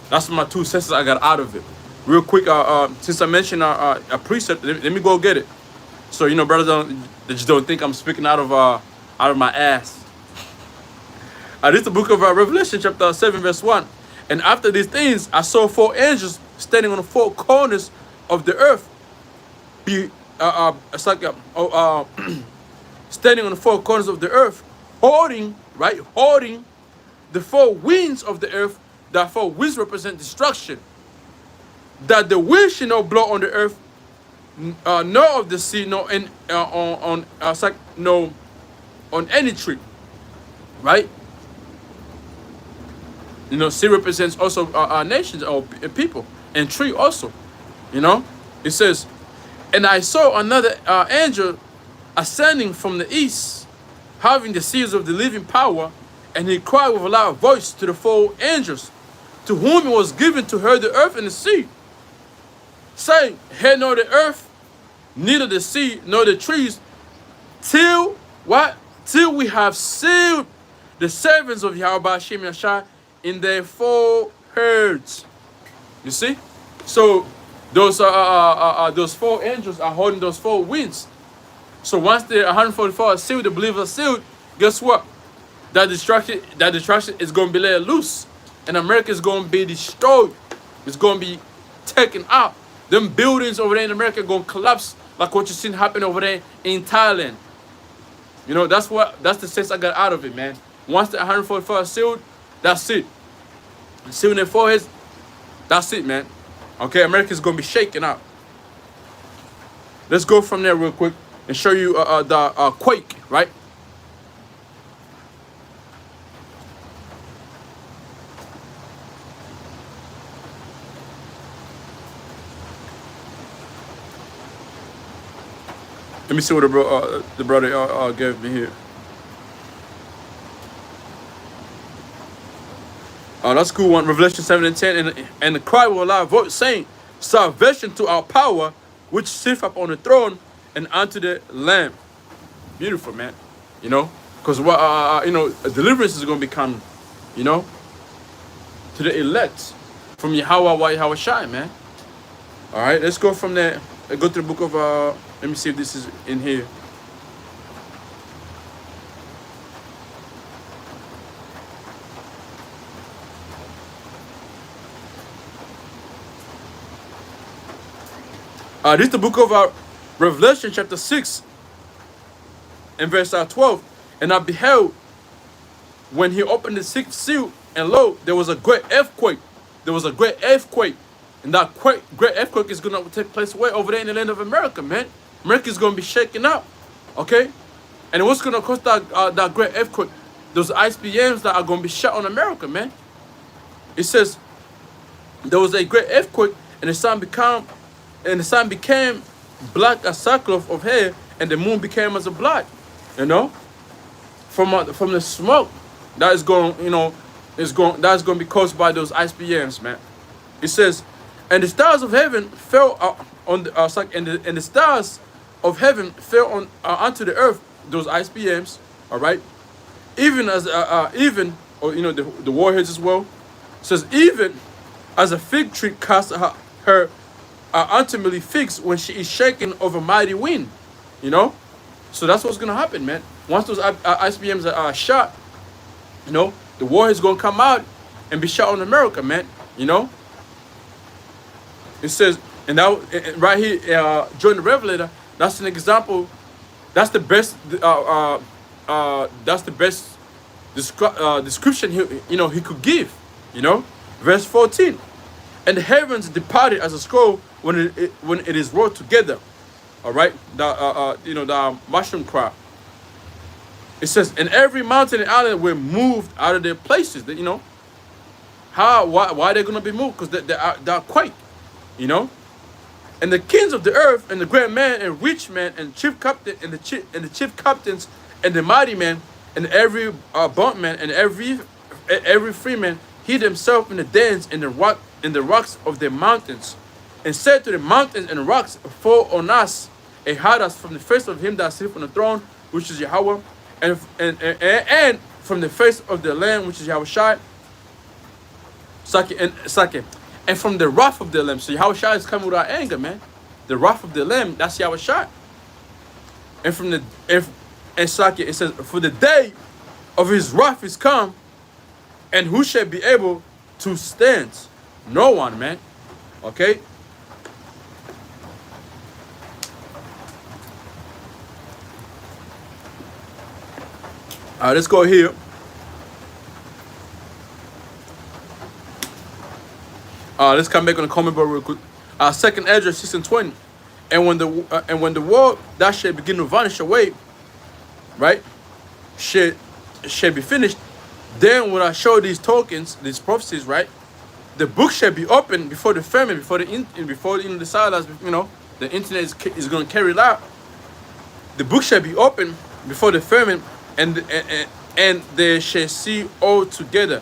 That's my 2 cents I got out of it. Real quick, since I mentioned a precept, let me go get it. So, you know, brothers they just don't think I'm speaking out of my ass. This is the book of Revelation chapter 7 verse 1. And after these things, I saw 4 angels standing on the 4 corners of the earth. Standing on the 4 corners of the earth, holding the 4 winds of the earth. That 4 winds represent destruction. That the wind should not blow on the earth, nor of the sea, nor in it's like no on any tree, right? You know, sea represents also nations or people, and tree also. You know, it says, and I saw another angel ascending from the east, having the seals of the living power, and he cried with a loud voice to the four angels, to whom it was given to hurt the earth and the sea, saying, hear nor the earth, neither the sea, nor the trees, till what? Till we have sealed the servants of Yahweh Hashem Yashai in their foreheads. You see? So those four angels are holding those four winds. So once the 144 are sealed, the believers are sealed, guess what? That destruction is going to be let loose. And America is going to be destroyed. It's going to be taken out. Them buildings over there in America are going to collapse like what you've seen happen over there in Thailand. You know, that's the sense I got out of it, man. Once the 144 are sealed, that's it. Sealing their foreheads, that's it, man. Okay, America's going to be shaken out. Let's go from there real quick and show you the quake, right? Let me see what the brother gave me here. That's a cool one. Revelation 7 and 10. And the cry with a loud voice saying, salvation to our power, which sitteth upon the throne, and unto the Lamb. Beautiful, man. You know, because you know, deliverance is going to become, you know, to the elect from Yahweh Shai, man. All right, let's go from there. Go to the book of let me see if this is in here. This is the book of Revelation chapter 6 and verse 12. And I beheld when he opened the sixth seal, and lo, there was a great earthquake. There was a great earthquake. And that great earthquake is going to take place way over there in the land of America, man. America is going to be shaken up, okay? And what's going to cause that great earthquake? Those ICBMs that are going to be shot on America, man. It says there was a great earthquake, and the sun became black as sackcloth of hair, and the moon became as a blood. You know, from the smoke that is going, you know, that's going to be caused by those ICBMs, man. It says, and the stars of heaven fell on the and the stars of heaven fell on onto the earth. Those ICBMs, all right. Even as or you know, the warheads as well. It says, even as a fig tree casts her ultimately figs when she is shaken of a mighty wind, you know. So that's what's gonna happen, man. Once those ICBMs are shot, you know, the warheads gonna come out and be shot on America, man. You know. It says, and that right here, John the Revelator, that's an example. That's the best. That's the best description he could give. You know, verse 14, and the heavens departed as a scroll when it is rolled together. All right, the mushroom crop. It says, and every mountain and island were moved out of their places. You know, why they're gonna be moved? Because they're quake. You know, and the kings of the earth, and the great man and rich man, and chief captain, and the chief captains, and the mighty man, and every bondman, and every free man hid himself in the dens and the rocks of the mountains, and said to the mountains and rocks, fall on us, and hide us from the face of him that sitteth on the throne, which is Yahweh, and from the face of the Lamb, which is Yahweh Shai. And from the wrath of the Lamb. So Yahweh Shai is coming without anger, man. The wrath of the Lamb, that's Yahweh Shai. And from it says, for the day of his wrath is come, and who shall be able to stand? No one, man. Okay? Let's go here. Let's come back on the comment board real quick. Second Ezra 6 and 20. and when the world that shall begin to vanish away, right, shall be finished, then when I show these tokens, these prophecies, right, the book shall be open before the famine, before the silence, the internet is going to carry it out. The book shall be open before the famine, and they shall see all together.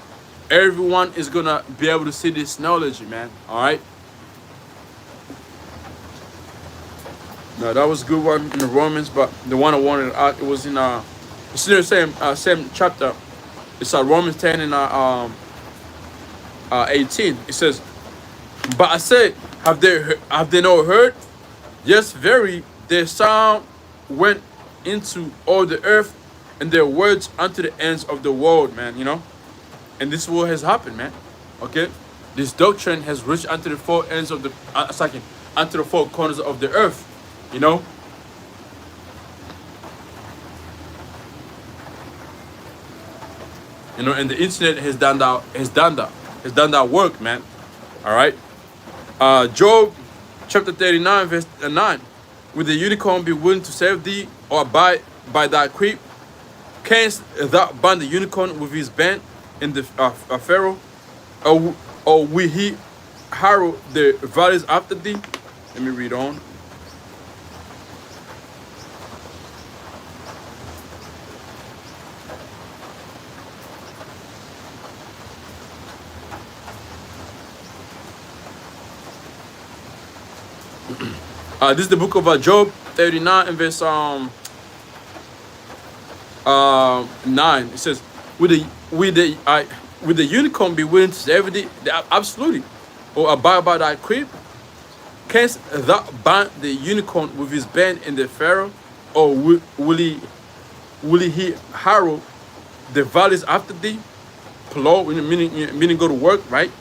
Everyone is going to be able to see this knowledge, man. All right. Now that was a good one in the Romans, but the one I wanted it was in it's in the same chapter. It's Romans 10 and 18. It says, "But I say, have they not heard? Yes, very, their sound went into all the earth, and their words unto the ends of the world," man. And this is what has happened, man. Okay, this doctrine has reached unto the four ends of the unto the four corners of the earth. And the internet has done that work, man. All right. Job chapter 39 verse 9. Will the unicorn be willing to save thee, or abide by thy creep? Canst thou bind the unicorn with his band in the Pharaoh, or will he harrow the valleys after thee? Let me read on. This is the book of Job 39 and verse 9. It says, "Will the unicorn be willing to save thee?" Absolutely. "Or abide by thy creep? Canst thou bind the unicorn with his band in the Pharaoh, or will he harrow the valleys after thee?" Plow, meaning go to work, right?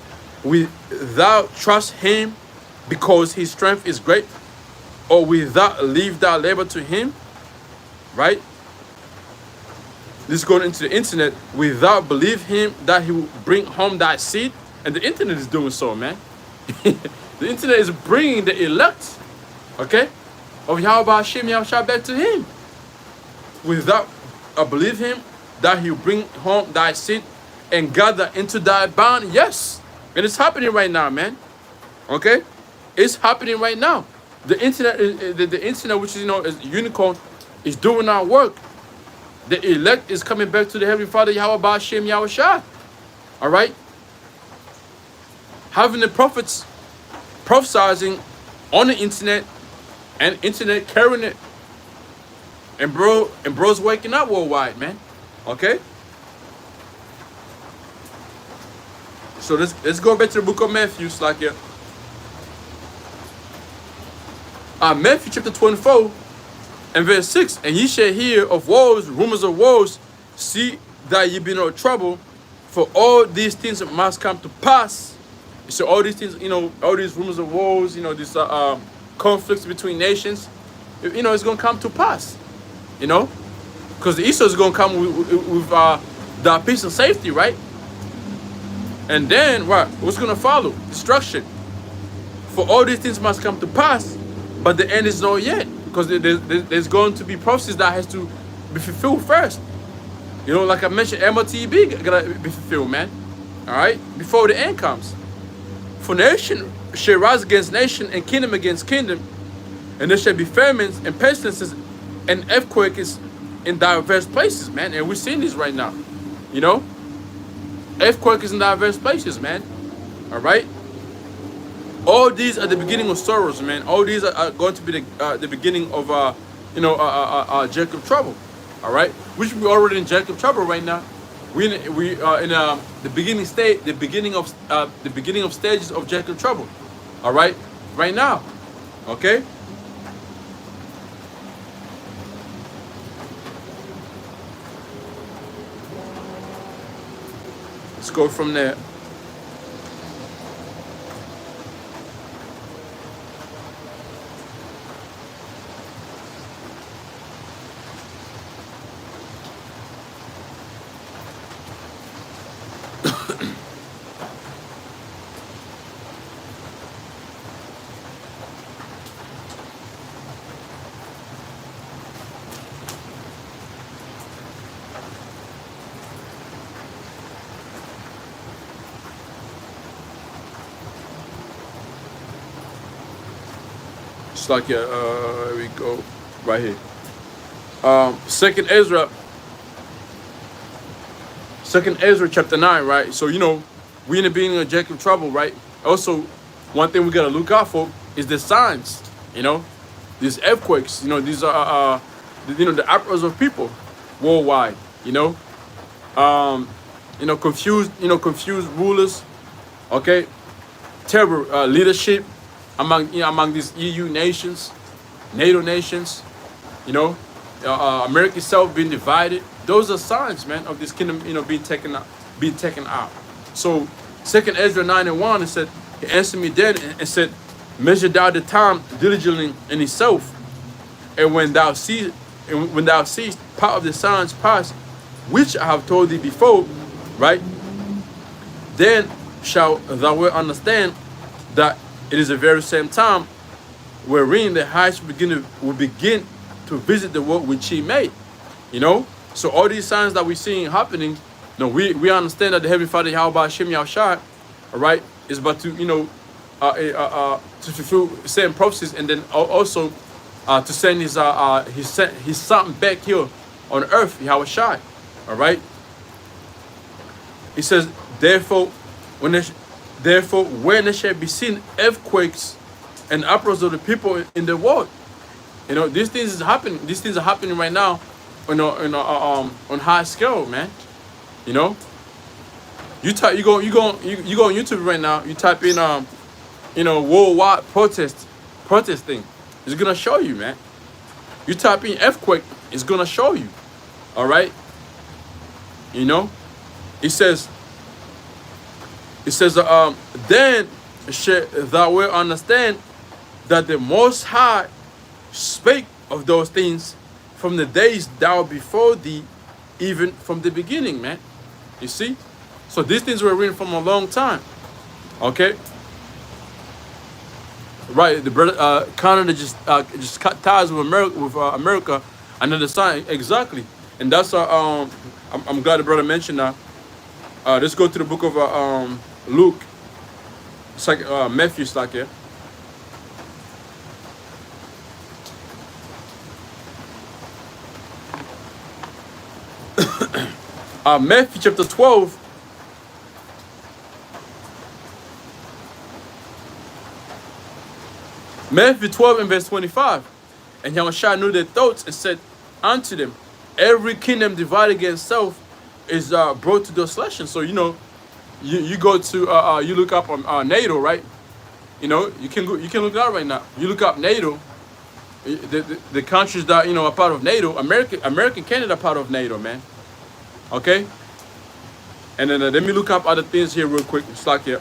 "Will thou trust him because his strength is great, or will thou leave thy labor to him?" Right? This is going into the internet. "Will thou believe him that he will bring home thy seed?" And the internet is doing so, man. The internet is bringing the elect, okay, of Yahweh Hashem Yahushua back to him. "Will thou believe him that he will bring home thy seed and gather into thy bond?" Yes. And it's happening right now, man. Okay? It's happening right now. The internet, which is is unicorn, is doing our work. The elect is coming back to the Heavenly Father, Yahweh Hashem Yahushua. All right? Having the prophets prophesying on the internet, and internet carrying it. And bro's waking up worldwide, man. Okay? So let's go back to the book of Matthew, Slakia. Matthew chapter 24 and verse 6. "And ye shall hear of wars, rumors of wars. See that ye be no trouble, for all these things must come to pass." So all these things, all these rumors of wars, these conflicts between nations, it's going to come to pass. Because the Esau is going to come with the peace and safety, right? And then what's going to follow? Destruction. "For all these things must come to pass, but the end is not yet," because there's going to be prophecies that has to be fulfilled first. Like I mentioned, MOTB gotta be fulfilled, man. All right, before the end comes. "For nation shall rise against nation, and kingdom against kingdom, and there shall be famines and pestilences and earthquakes in diverse places," man. And we're seeing this right now. Earthquakes in diverse places, man. All right. All these are the beginning of sorrows, man. All these are going to be the beginning of Jacob trouble. All right, which we already in Jacob trouble right now. We are in the beginning state, the beginning of stages of Jacob trouble. All right, right now. Okay. Let's go from there. It's like here we go right here. Second Ezra chapter 9, right? So we in the beginning of Jacob trouble, right? Also, one thing we gotta look out for is the signs. These earthquakes. These are the uproars of people worldwide. Confused rulers. Okay, terrible leadership among these EU nations, NATO nations. America itself being divided. Those are signs, man, of this kingdom, being taken out. So, Second Ezra 9:1, it said, he answered me then and said, measure thou the time diligently in itself, and when thou seest part of the signs past, which I have told thee before, right? Then shall thou well understand that it is the very same time wherein the highest will begin to visit the world which he made. So all these signs that we're seeing happening, we understand that the Heavenly Father Yahweh Hashem Yahushua, all right, is about to to fulfill certain prophecies, and then also to send his son back here on earth, Yahushua. All right. He says, therefore, when there shall be seen earthquakes and uproars of the people in the world. These things is happening. These things are happening right now on high scale, man. You go on YouTube right now. You type in worldwide protesting. It's gonna show you, man. You type in earthquake, it's gonna show you. All right. It says then shall thou will understand that the Most High spake of those things from the days that were before thee, even from the beginning, man. You see? So these things were written from a long time. Okay? Right, the brother Canada just cut ties with America, another sign, exactly. And that's I'm glad the brother mentioned that. Let's go to the book of Luke. It's like Matthew, it's like here. Matthew chapter 12. Matthew 12 and verse 25. And Yahushua knew their thoughts and said unto them, every kingdom divided against itself is brought to desolation. So you go to you look up on NATO, right? You can look it up right now. You look up NATO, the countries that are part of NATO. American Canada are part of NATO, man. Okay. And then let me look up other things here real quick. It's like here,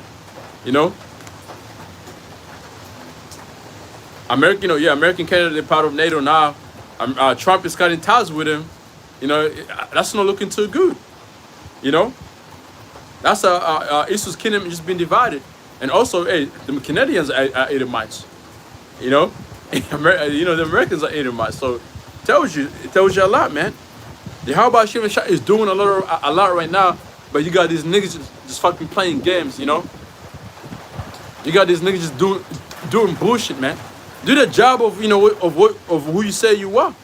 American Canada, they're part of NATO now. Trump is cutting ties with him. That's not looking too good. That's Israel's kingdom just been divided, and also, hey, the Canadians are Edomites. The Americans are Edomites. So it tells you a lot, man. The how about Shiva Shah is doing a lot right now, but you got these niggas just fucking playing games. You got these niggas just doing bullshit, man. Do the job of of who you say you are.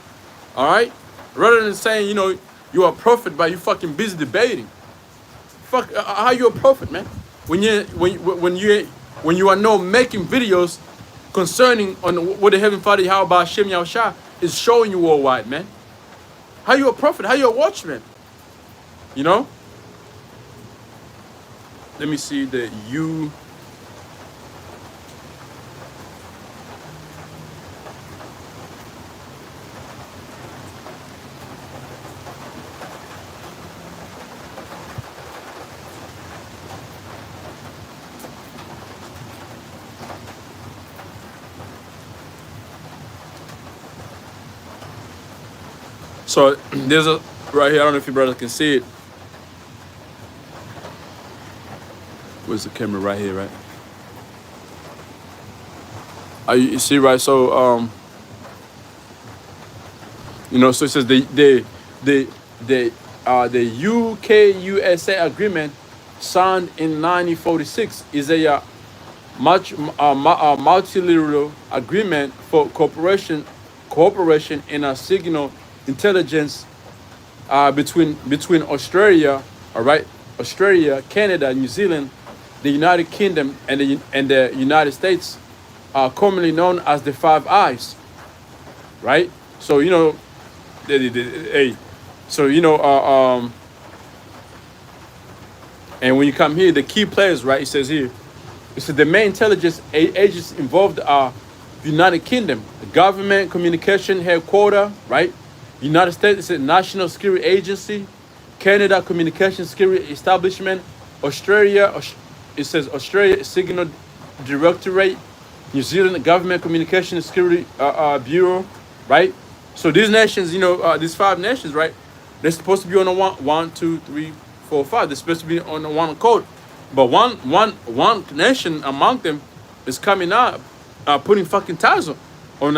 All right, rather than saying you are a prophet, but you fucking busy debating. Fuck, how you a prophet, man? When you are making videos concerning on what the Heavenly Father how about Shem Yahushua is showing you worldwide, man. How you a prophet? How you a watchman? Let me see the you. So there's a right here. I don't know if you brothers can see it. Where's the camera? Right here, right? You see, right? So so it says the UK USA agreement signed in 1946 is a multilateral agreement for cooperation in a signal intelligence between Australia, all right, Australia, Canada, New Zealand, the United Kingdom, and the United States, commonly known as the Five Eyes, right? So hey, so and when you come here, the key players, right? It says here, it says the main intelligence agents involved are the United Kingdom, the government communication headquarters, right? United States, it says National Security Agency, Canada Communication Security Establishment, Australia, it says Australia Signal Directorate, New Zealand Government Communication Security Bureau, right? So these nations, these five nations, right? They're supposed to be on a one, two, three, 4, 5. They're supposed to be on the one code, but one nation among them is coming out, putting fucking ties on on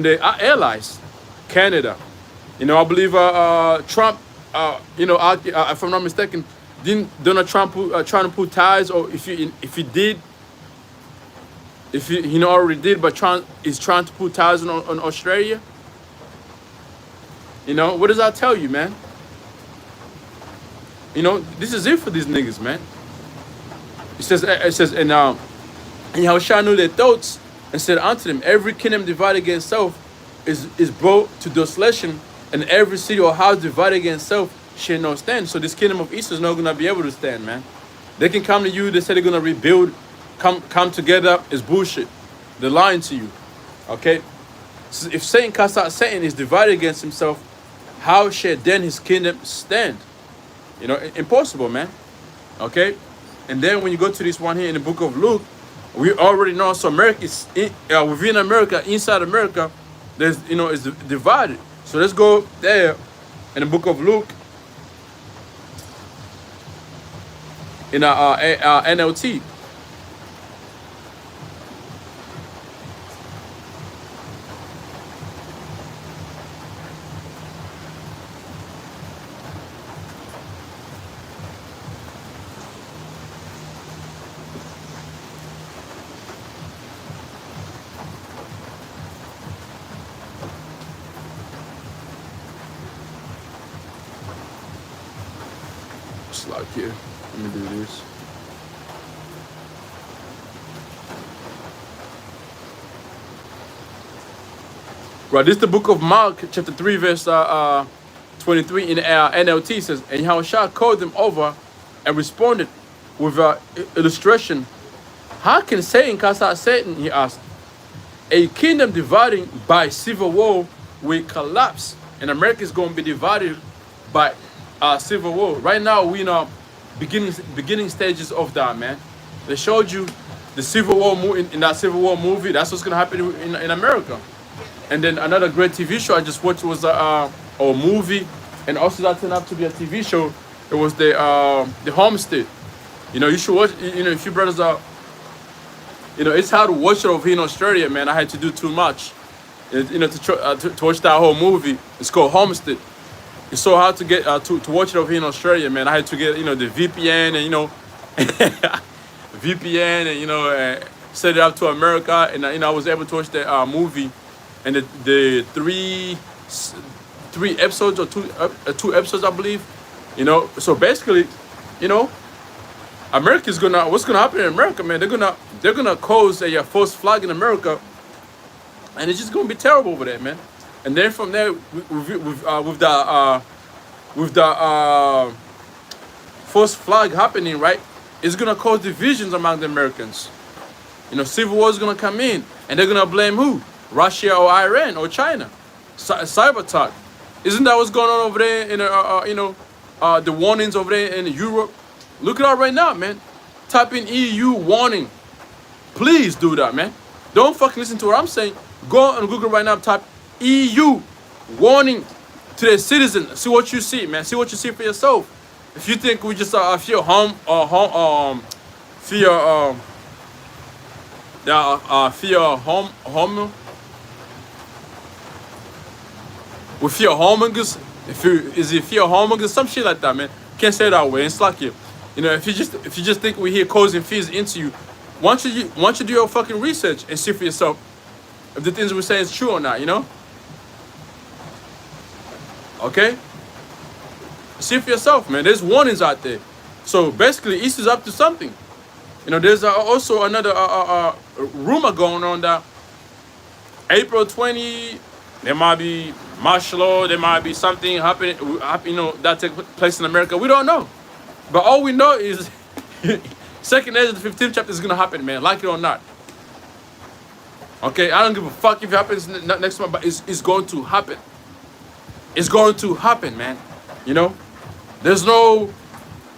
the allies, Canada. I believe Trump. If I'm not mistaken, didn't Donald Trump trying to put ties, or if he did, if he already did, but is trying to put ties on Australia. What does that tell you, man? This is it for these niggas, man. It says, and Yahushua knew their thoughts and said unto them, every kingdom divided against self is brought to desolation, and every city or house divided against self shall not stand. So this kingdom of East is not gonna be able to stand, man. They can come to you, they say they're gonna rebuild, come together, it's bullshit. They're lying to you. Okay? So if Satan casts out Satan is divided against himself, how shall then his kingdom stand? Impossible, man. Okay? And then when you go to this one here in the book of Luke, we already know, so America is within America, inside America, there's it's divided. So let's go there in the book of Luke in our NLT. Slide here. Let me do this. Right, this is the book of Mark, chapter 3, verse 23 in NLT. Says, and Yahushua called them over and responded with an illustration. How can Satan cast out Satan? He asked. A kingdom dividing by civil war will collapse, and America is going to be divided by civil war. Right now, we in our beginning stages of that, man. They showed you the Civil War movie in that Civil War movie. That's what's gonna happen in America. And then another great TV show I just watched was a movie, and also that turned out to be a TV show. It was the Homestead. You should watch. If you brothers are, it's hard to watch it over here in Australia, man. I had to do too much, to watch that whole movie. It's called Homestead. It's so hard to get to watch it over here in Australia, man. I had to get the VPN and VPN and set it up to America, and I was able to watch the movie, and the three episodes or two episodes, I believe. So basically, America's what's gonna happen in America, man? They're gonna cause a false flag in America, and it's just gonna be terrible over there, man. And then from there, with the false flag happening, right, it's gonna cause divisions among the Americans. Civil war is gonna come in, and they're gonna blame who? Russia or Iran or China? Cyber attack. Isn't that what's going on over there in the warnings over there in Europe? Look it up right now, man. Type in EU warning. Please do that, man. Don't fucking listen to what I'm saying. Go on Google right now. Type EU warning to their citizens. See what you see, man. See what you see for yourself. If you think we just fear we fear homongers. Is it fear homongers? Some shit like that, man. Can't say it that way. It's like you. If you just think we here causing fears into you, Once you do your fucking research and see for yourself if the things we're saying is true or not, you know? Okay? See for yourself, man. There's warnings out there. So basically, East is up to something. You know, there's also another rumor going on that April 20, there might be martial law, there might be something happening, you know, that takes place in America. We don't know. But all we know is second Ezra, the 15th chapter is going to happen, man, like it or not. Okay, I don't give a fuck if it happens next month, but it's going to happen. It's going to happen, man. You know? There's no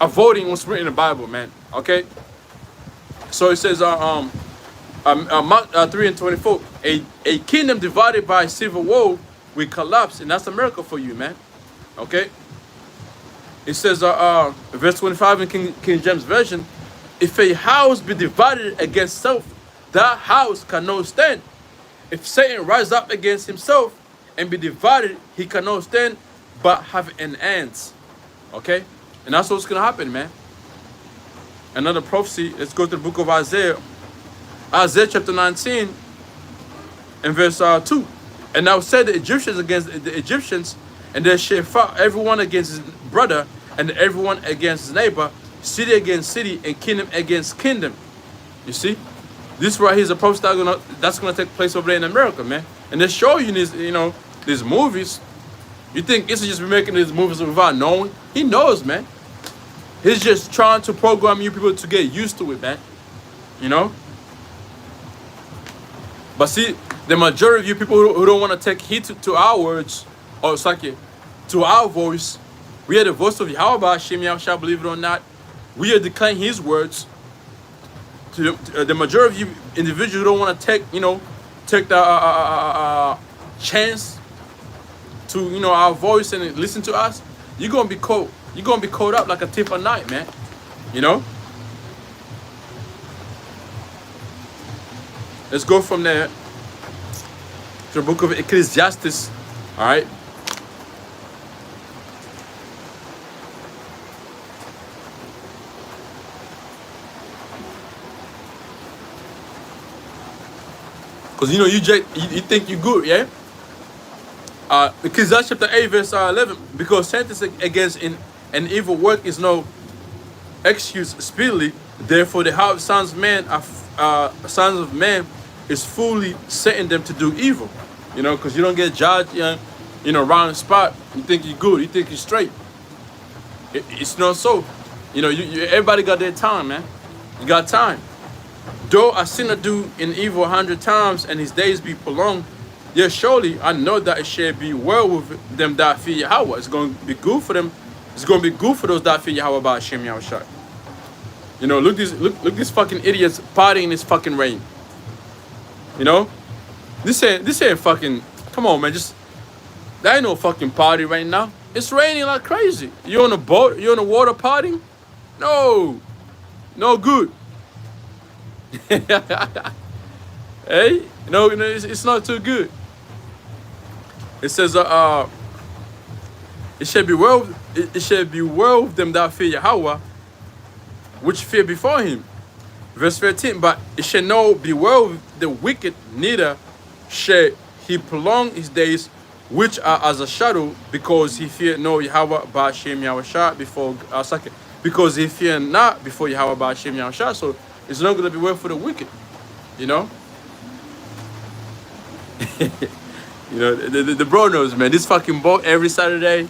avoiding what's written in the Bible, man. Okay? So it says, Mark 3:24, a kingdom divided by civil war will collapse, and that's a miracle for you, man. Okay? It says, verse 25 in King James Version, if a house be divided against itself, that house cannot stand. If Satan rise up against himself and be divided, he cannot stand, but have an end. Okay? And that's what's going to happen, man. Another prophecy, let's go to the book of Isaiah. Isaiah chapter 19 and verse 2. And I will set the Egyptians against the Egyptians, and they shall fight everyone against his brother, and everyone against his neighbor, city against city, and kingdom against kingdom. You see? This right here is a prophecy that's gonna take place over there in America, man. And they show you these, you know, these movies. You think Issa just be making these movies without knowing? He knows, man. He's just trying to program you people to get used to it, man. You know? But see, the majority of you people who don't want to take heed to our words, or to our voice, we are the voice of Yahweh, Hashem Yahushua, believe it or not. We are declaring his words. To the majority of you individuals who don't want to take the chance to, you know, our voice and listen to us, you're gonna be caught. You're gonna be caught up like a thief of night, man. You know. Let's go from there to the book of Ecclesiastes. All right. Because, you know, you think you're good, yeah? Ecclesiastes chapter 8, verse 11. Because sentence against an evil work is no excuse speedily. Therefore, the heart of sons of man is fully setting them to do evil. You know, because you don't get judged, you know, around the spot. You think you're good. You think you're straight. It's not so. You know, everybody got their time, man. You got time. Though a sinner do in evil 100 times, and his days be prolonged, yet surely I know that it shall be well with them that fear Yahweh. It's going to be good for them. It's going to be good for those that fear Yahweh by Hashem Yahushua. You know, look these fucking idiots partying in this fucking rain. You know, this ain't fucking. Come on, man. That ain't no fucking party right now. It's raining like crazy. You on a boat? You on the water partying? No good. Hey, no, it's not too good. It says, it shall be well with them that fear Yahweh, which fear before him. Verse 13, but it shall not be well with the wicked, neither shall he prolong his days, which are as a shadow, because he fear no Yahweh by Hashem Yahushua because he fear not before Yahweh by Hashem Yahushua. So it's not going to be well for the wicked, you know. You know, the bro knows, man. This fucking boat every Saturday,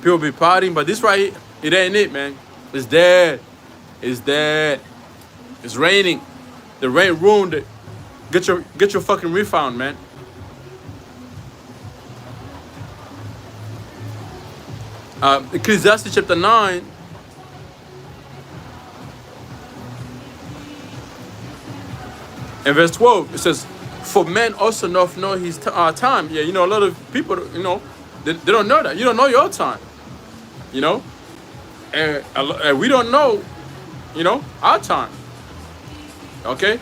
people be partying, but this right here, it ain't it, man. It's dead. It's dead. It's raining. The rain ruined it. Get your fucking refund, man. Ecclesiastes chapter 9. And verse 12, it says, for men also know his time. Yeah, you know, a lot of people, you know, they don't know that. You don't know your time. You know? And we don't know, you know, our time. Okay?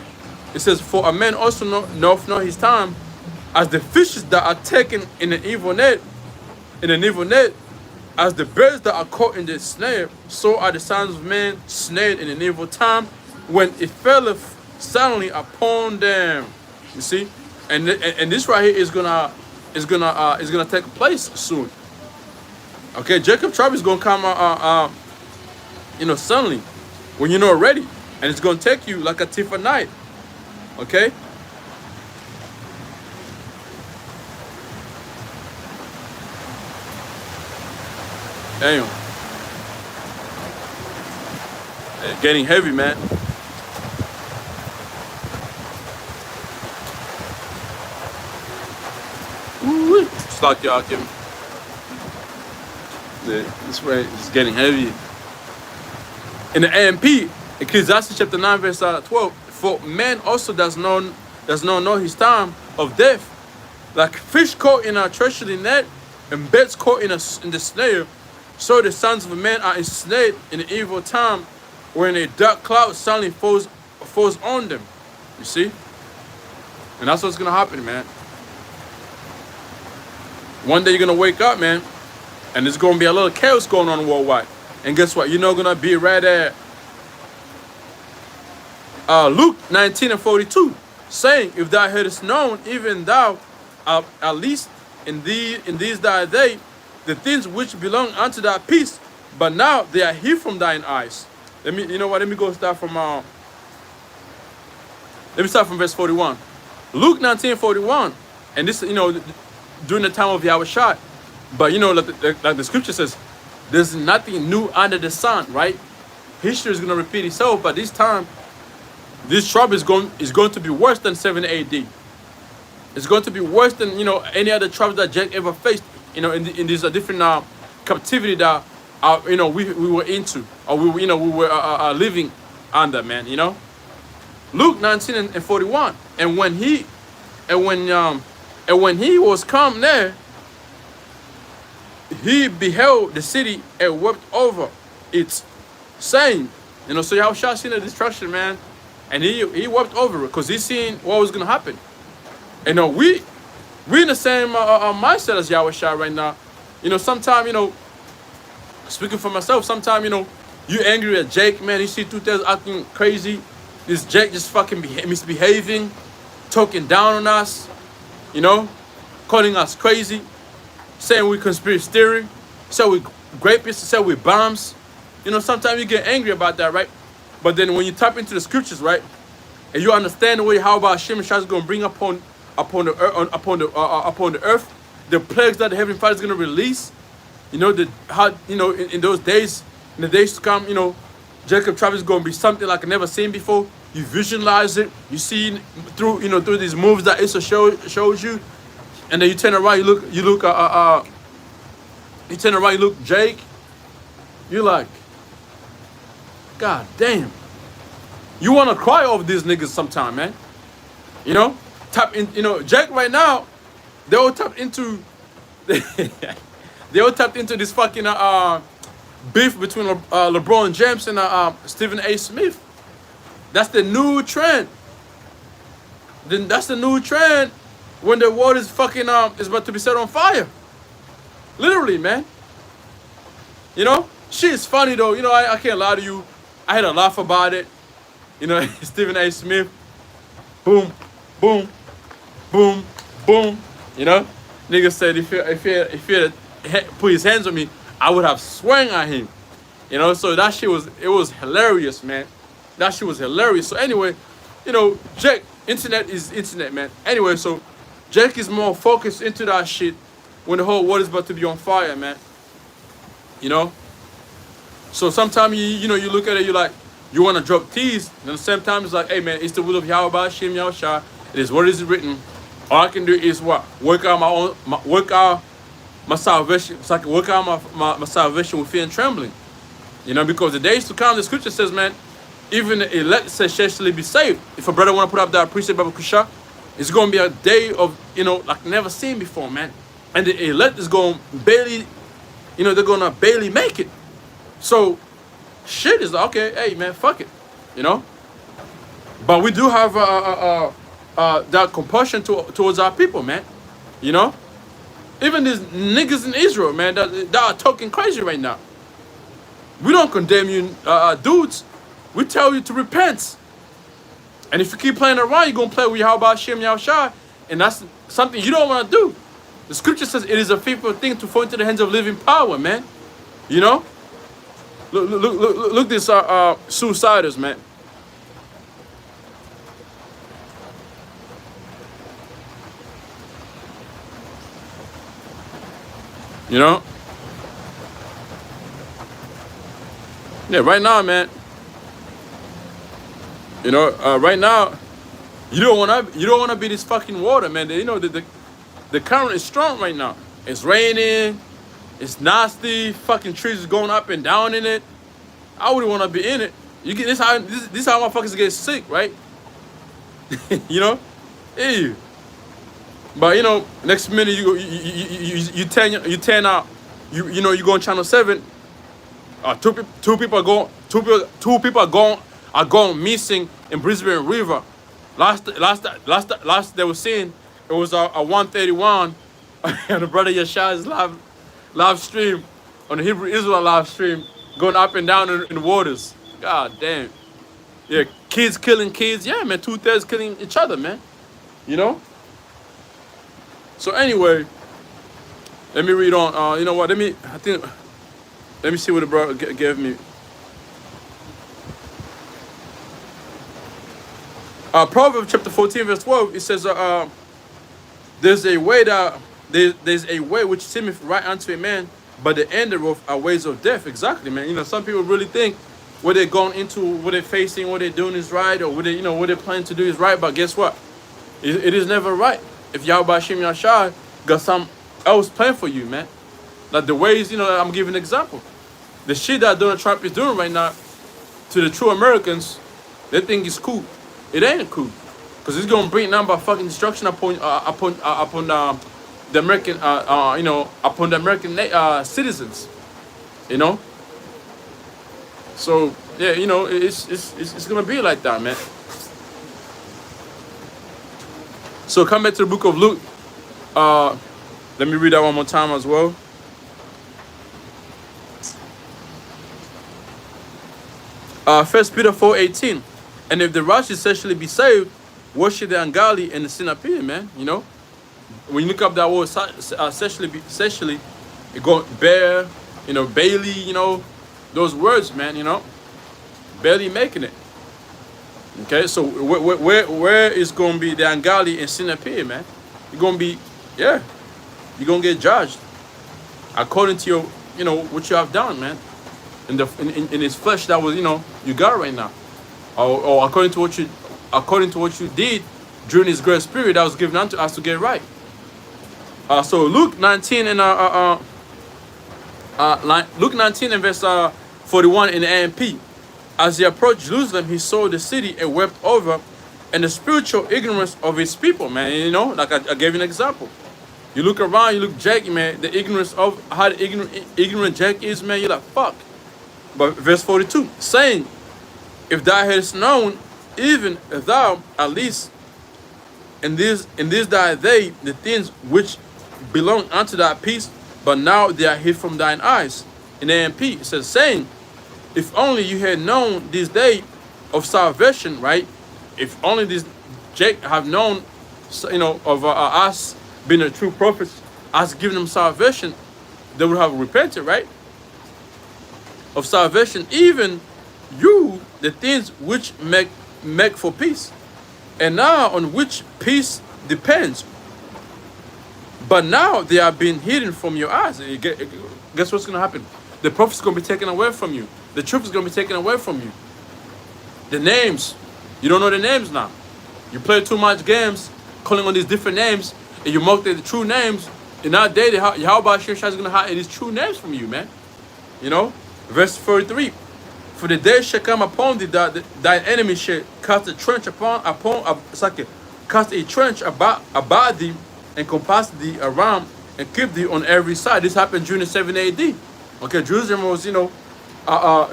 It says, for a man also know his time, as the fishes that are taken in an evil net, as the birds that are caught in the snare, so are the sons of men snared in an evil time. when it felleth suddenly upon them. You see, and this right here is gonna take place soon. Okay, Jacob trouble is gonna come suddenly when you're not ready, and it's gonna take you like a thief of night. Okay. Damn. Getting heavy, man. Ooh, it's like y'all can. This way is getting heavy. In the AMP, Ecclesiastes chapter 9, verse 12. For man also does not know his time of death. Like fish caught in a treachery net, and birds caught in the snare, so the sons of men are ensnared in the evil time, when a dark cloud suddenly falls on them. You see? And that's what's gonna happen, man. One day you're gonna wake up, man, and there's gonna be a little chaos going on worldwide. And guess what? You're not gonna be right at Luke 19:42, saying, if thou hadst known, even thou, at least in these thy day, the things which belong unto thy peace, but now they are hid from thine eyes. Let me go start from verse 41. Luke 19:41, and this during the time of Yahushua, but like the scripture says, there's nothing new under the sun, right? History is gonna repeat itself, but this time, this trouble is going to be worse than 70 AD. It's going to be worse than any other trouble that Jack ever faced. In these different captivity that we were into, or we were living under, man. Luke 19:41, and when he was come there, he beheld the city and wept over it, saying, so Yahushua seen the destruction, man, and he wept over it because he seen what was gonna happen. We in the same mindset as Yahushua right now. Sometimes, speaking for myself, sometimes, you angry at Jake, man. You see two things acting crazy. This Jake just fucking misbehaving, talking down on us, calling us crazy, saying we conspiracy theory, say we rapists, say we bombs. Sometimes you get angry about that, right? But then when you tap into the scriptures, right, and you understand the way how about Hashem is going to bring upon the earth, the plagues that the Heavenly Father is going to release, in those days, in the days to come, Jacob Travis is going to be something like I never seen before. You visualize it, you see through these moves that Issa shows you, and then you turn around, you look Jake, you're like, God damn, you want to cry over these niggas sometime, man. Tap in, Jake right now, they all tapped into this fucking beef between LeBron James and Stephen A. Smith. That's the new trend. Then that's the new trend when the world is fucking is about to be set on fire. Literally, man. Shit is funny though. I can't lie to you. I had a laugh about it. Stephen A. Smith. Boom, boom, boom, boom. Nigga said if he had put his hands on me, I would have swung at him. So that shit was hilarious, man. That shit was hilarious. So anyway, Jack, internet is internet, man. Anyway, so Jack is more focused into that shit when the whole world is about to be on fire, man. So sometimes you look at it, you're like, you want to drop teas, and at the same time it's like, hey man, it's the will of Yahweh Shem Yahushua. It is what is written. All I can do is what? Work out my salvation, so I can work out my salvation with fear and trembling. Because the days to come, the scripture says, man, even the elect shall be saved. If a brother want to put up that precept, Baba Kusha, it's going to be a day of, like never seen before, man. And the elect is going to barely, they're going to barely make it. So, shit is like, okay, hey, man, fuck it, But we do have that compassion towards our people, man. Even these niggas in Israel, man, that are talking crazy right now. We don't condemn you dudes, We tell you to repent. And if you keep playing around, you're going to play with Yahweh Hashem Yahushua. And that's something you don't want to do. The scripture says it is a faithful thing to fall into the hands of living power, man. You know? Look this suiciders, man. You know? Yeah, right now, man. You know, right now, you don't wanna be this fucking water, man. You know the current is strong right now. It's raining, it's nasty, fucking trees is going up and down in it. I wouldn't wanna be in it. You get this how motherfuckers get sick, right? You know? Ew. But you know, next minute you turn out, you know, you go on channel 7. Two people are going missing in Brisbane River. Last they were saying it was a 131 and the brother Yeshua's live stream on the Hebrew Israel live stream going up and down in the waters. God damn. Yeah, kids killing kids. Yeah, man, 2/3 killing each other, man. You know? So anyway, let me read on. You know what? Let me see what the brother gave me. Proverbs chapter 14 verse 12. It says, "There's a way which seemeth right unto a man, but the end thereof are ways of death." Exactly, man. You know, some people really think what they're going into, what they're facing, what they're doing is right, or what they're planning to do is right. But guess what? It is never right. If Yahweh Hashem Yahshua got some else planned for you, man. Like the ways, you know, I'm giving an example. The shit that Donald Trump is doing right now to the true Americans, they think it's cool. It ain't cool, because it's gonna bring number of fucking destruction upon the American, you know, upon the American citizens, you know. So yeah, you know, it's gonna be like that, man. So come back to the book of Luke. Let me read that one more time as well. First Peter 4:18. And if the righteous sexually be saved, what should the ungodly and the sin appear, man? You know, when you look up that word sexually, it go bear, you know, Bailey, you know, those words, man. You know, barely making it. Okay, so where is going to be the ungodly and sin appear, man? You're going to be, yeah, you're going to get judged according to your, you know, what you have done, man. In his flesh that was, you know, you got right now. Or according to what you did during his grace period that was given unto us to get right. So Luke 19 and Luke 19 and verse 41 in the AMP. As he approached Jerusalem, he saw the city and wept over, and the spiritual ignorance of his people, man. You know, like I gave you an example. You look around, you look Jack, man. The ignorance of how the ignorant Jack is, man. You're like, fuck. But verse 42, saying, if thou hadst known, even thou at least in this thy day, the things which belong unto thy peace, but now they are hid from thine eyes. In AMP, it says, saying, if only you had known this day of salvation, right? If only this Jake have known, you know, of us being a true prophets, us giving them salvation, they would have repented, right? Of salvation, even you, the things which make for peace, and now on which peace depends. But now they are being hidden from your eyes. Guess what's going to happen? The prophet is going to be taken away from you. The truth is going to be taken away from you. The names, you don't know the names now. You play too much games, calling on these different names, and you mock the true names. In that day, Yahweh Hashem is going to hide these true names from you, man. You know, verse 43. For the day shall come upon thee that thy enemy shall cast a trench cast a trench about thee, and compass thee around, and keep thee on every side. This happened during the 7 AD. Okay, Jerusalem was, you know,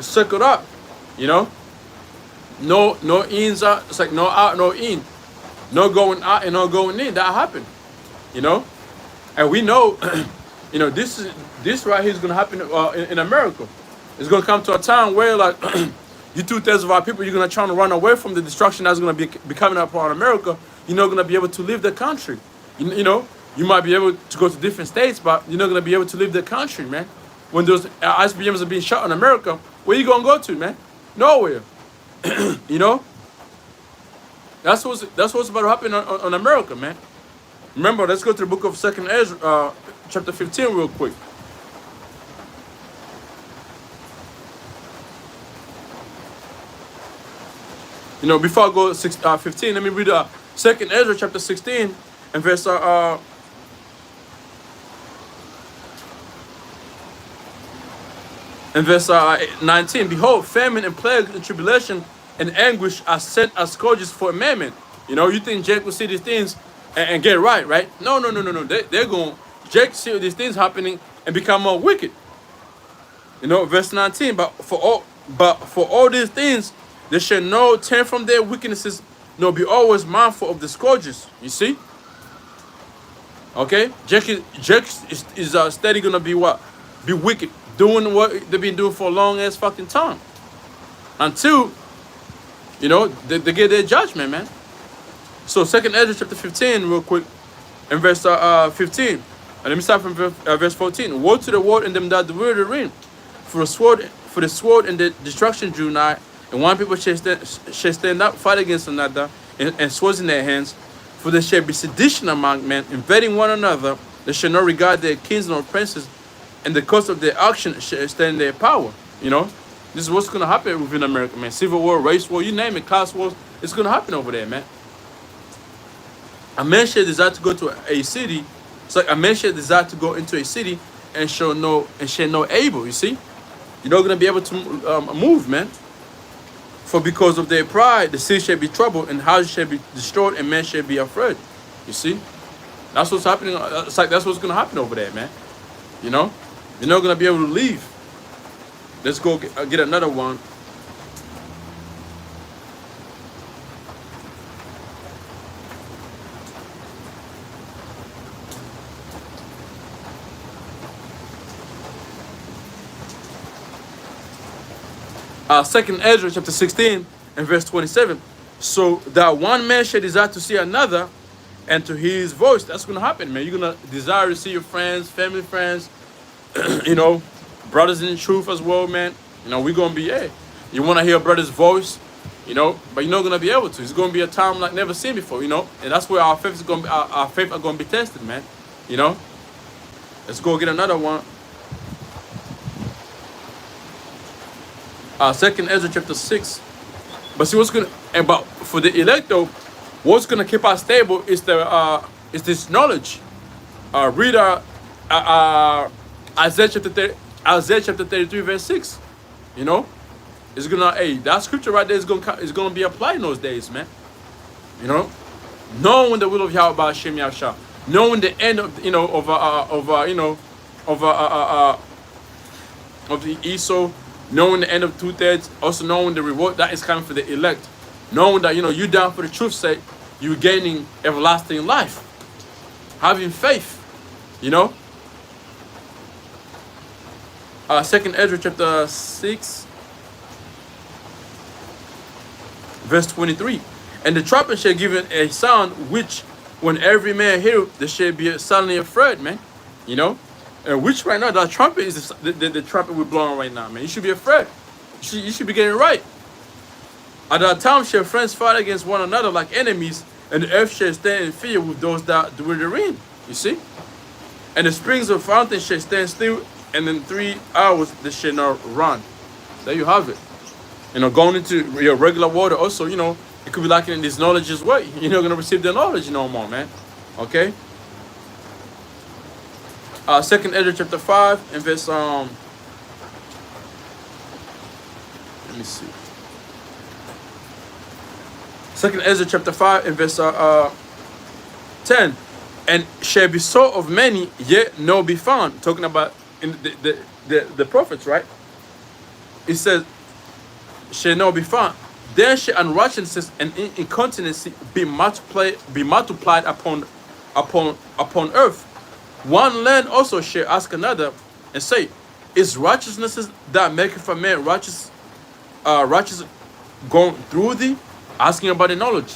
circled up. You know, no ins out. It's like no out, no in, no going out and no going in. That happened. You know, and we know, you know, this right here is going to happen in America. It's going to come to a time where, like, You 2/3 of our people, you're gonna try to run away from the destruction that's gonna be coming upon America. You're not gonna be able to leave the country. You know, you might be able to go to different states, but you're not gonna be able to leave the country, man. When those ICBMs are being shot in America, where you gonna go to, man? Nowhere. You know. That's what's about to happen on America, man. Remember, let's go to the book of 2nd Ezra, chapter 15, real quick. You know, before I go 15, let me read 2nd Ezra chapter 16 and verse 19. Behold, famine and plague and tribulation and anguish are sent as scourges for a mammon. You know, you think Jake will see these things and get right? No. They're going. Jake see these things happening and become more wicked. You know, verse 19. But for all these things, they shall not turn from their wickednesses, nor be always mindful of the scourges. You see? Okay? Jake is steady gonna be what? Be wicked. Doing what they've been doing for a long ass fucking time. Until, you know, they get their judgment, man. So 2nd Ezra chapter 15, real quick, and verse 15. And let me start from verse 14. Woe to the world and them that dwell therein, for the sword and the destruction drew nigh. And one people shall stand up, fight against another, and swords in their hands. For there shall be sedition among men, invading one another. They shall not regard their kings nor princes, and the cost of their action shall stand in their power. You know, this is what's going to happen within America, man. Civil war, race war, you name it, class wars. It's going to happen over there, man. A man shall desire to go to a city. It's like a man shall desire to go into a city and shall not able. You see, you're not going to be able to move, man. For because of their pride, the city shall be troubled, and houses shall be destroyed, and men shall be afraid. You see? That's what's happening. It's like that's what's going to happen over there, man. You know? You're not going to be able to leave. Let's go get another one. Second Ezra chapter 16 and verse 27. So that one man shall desire to see another, and to hear his voice. That's going to happen, man. You're going to desire to see your friends, family friends, you know, brothers in the truth as well, man. You know, we're going to be, hey, you want to hear a brother's voice, you know, but you're not going to be able to. It's going to be a time like never seen before, you know. And that's where our faith is going to be, our faith are going to be tested, man. You know. Let's go get another one. 2nd Ezra chapter 6. But see what's gonna for the elect though, what's gonna keep us stable is this knowledge. Read Isaiah chapter 33 verse 6. You know, it's gonna that scripture right there is gonna be applied in those days, man. You know, knowing the will of Yahweh Hashem Yahshua, knowing the end of of the Esau. Knowing the end of 2/3, also knowing the reward that is coming for the elect. Knowing that, you know, you down for the truth's sake, you're gaining everlasting life. Having faith, you know. 2nd Ezra chapter 6, verse 23. And the trumpet shall give a sound which, when every man heareth, there shall be suddenly afraid, man. You know. Which right now, the trumpet is the trumpet we're blowing right now, man. You should be afraid. You should be getting right. At that time shall friends fight against one another like enemies, and the earth shall stand in fear with those that dwell therein. You see? And the springs of fountains shall stand still, and in 3 hours they shall not run. There you have it. You know, going into your regular water also, you know, it could be lacking in this knowledge as well. You're not going to receive the knowledge no more, man. Okay? 2nd Ezra chapter 5 and verse let me see. 2nd Ezra chapter 5 and verse 10. And shall be sought of many, yet no be found. Talking about in the prophets, right? It says, shall not be found. Then shall unrighteousness and incontinency be multiplied upon earth. One land also shall ask another, and say, is righteousness that maketh a man righteous righteous going through thee, asking about the knowledge.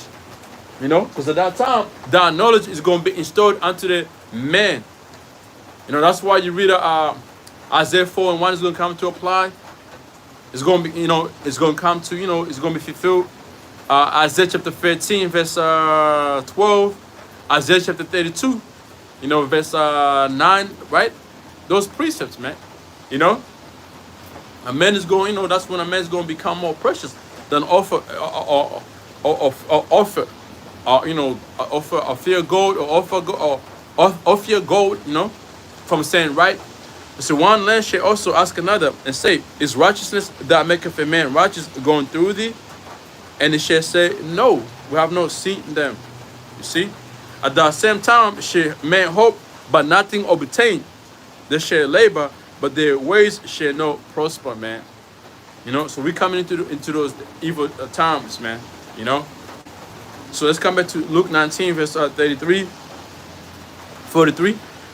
You know, because at that time, that knowledge is going to be installed unto the man. You know, that's why you read Isaiah 4 and 1 is going to come to apply. It's going to be, you know, it's going to come to, you know, it's going to be fulfilled. Isaiah chapter 13, verse 12. Isaiah chapter 32, you know, verse 9, right? Those precepts, man. You know, a man is going, you know, that's when a man is going to become more precious than offer, you know, offer a fair gold or offer your gold, you know, from saying, right? So one land shall also ask another and say, is righteousness that maketh a man righteous going through thee? And it shall say, no, we have not seen them. You see? At the same time, shall man hope, but nothing obtain. They shall labor, but their ways shall not prosper, man. You know, so we coming into those evil times, man. You know? So let's come back to Luke 19, verse 43.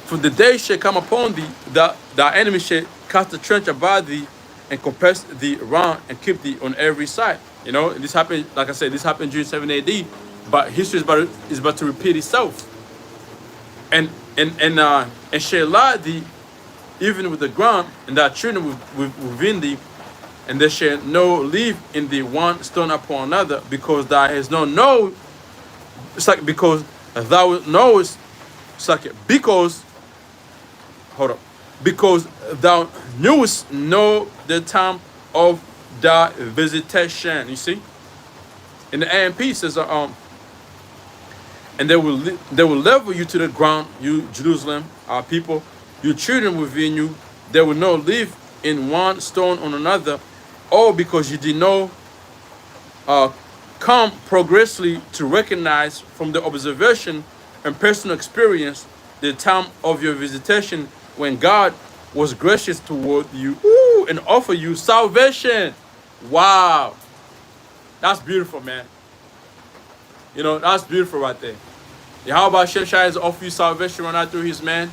For the day shall come upon thee, that thy enemy shall cast a trench about thee, and compass thee round, and keep thee on every side. You know, this happened, like I said, this happened during 7 AD, but history is about to repeat itself. And shall lie thee even with the ground, and thy children within thee, and there shall no live in thee one stone upon another, because thou hast not known. It's like because thou knowest. It's like because. Hold up. Because thou knewest know the time of thy visitation. You see, in the AMP it says, and they will level you to the ground, you Jerusalem, our people, your children within you. They will not live in one stone on another, all because you did not come progressively to recognize from the observation and personal experience the time of your visitation, when God was gracious toward you, and offer you salvation. Wow, that's beautiful, man. You know, that's beautiful right there. Yeah, how about Shemshai has offered you salvation right now through his man?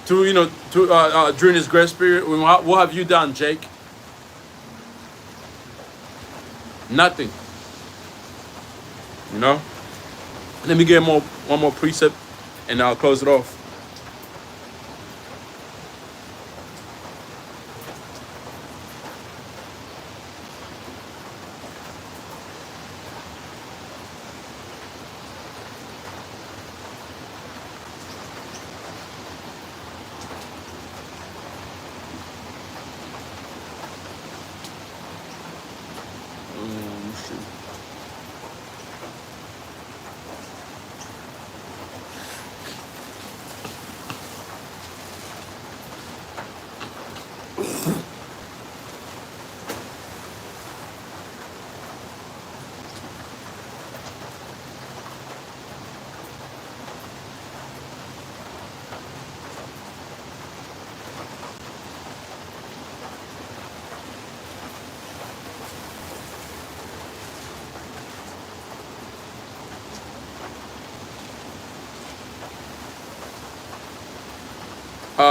Through, you know, during his grace period. What have you done, Jake? Nothing. You know? Let me get one more precept and I'll close it off.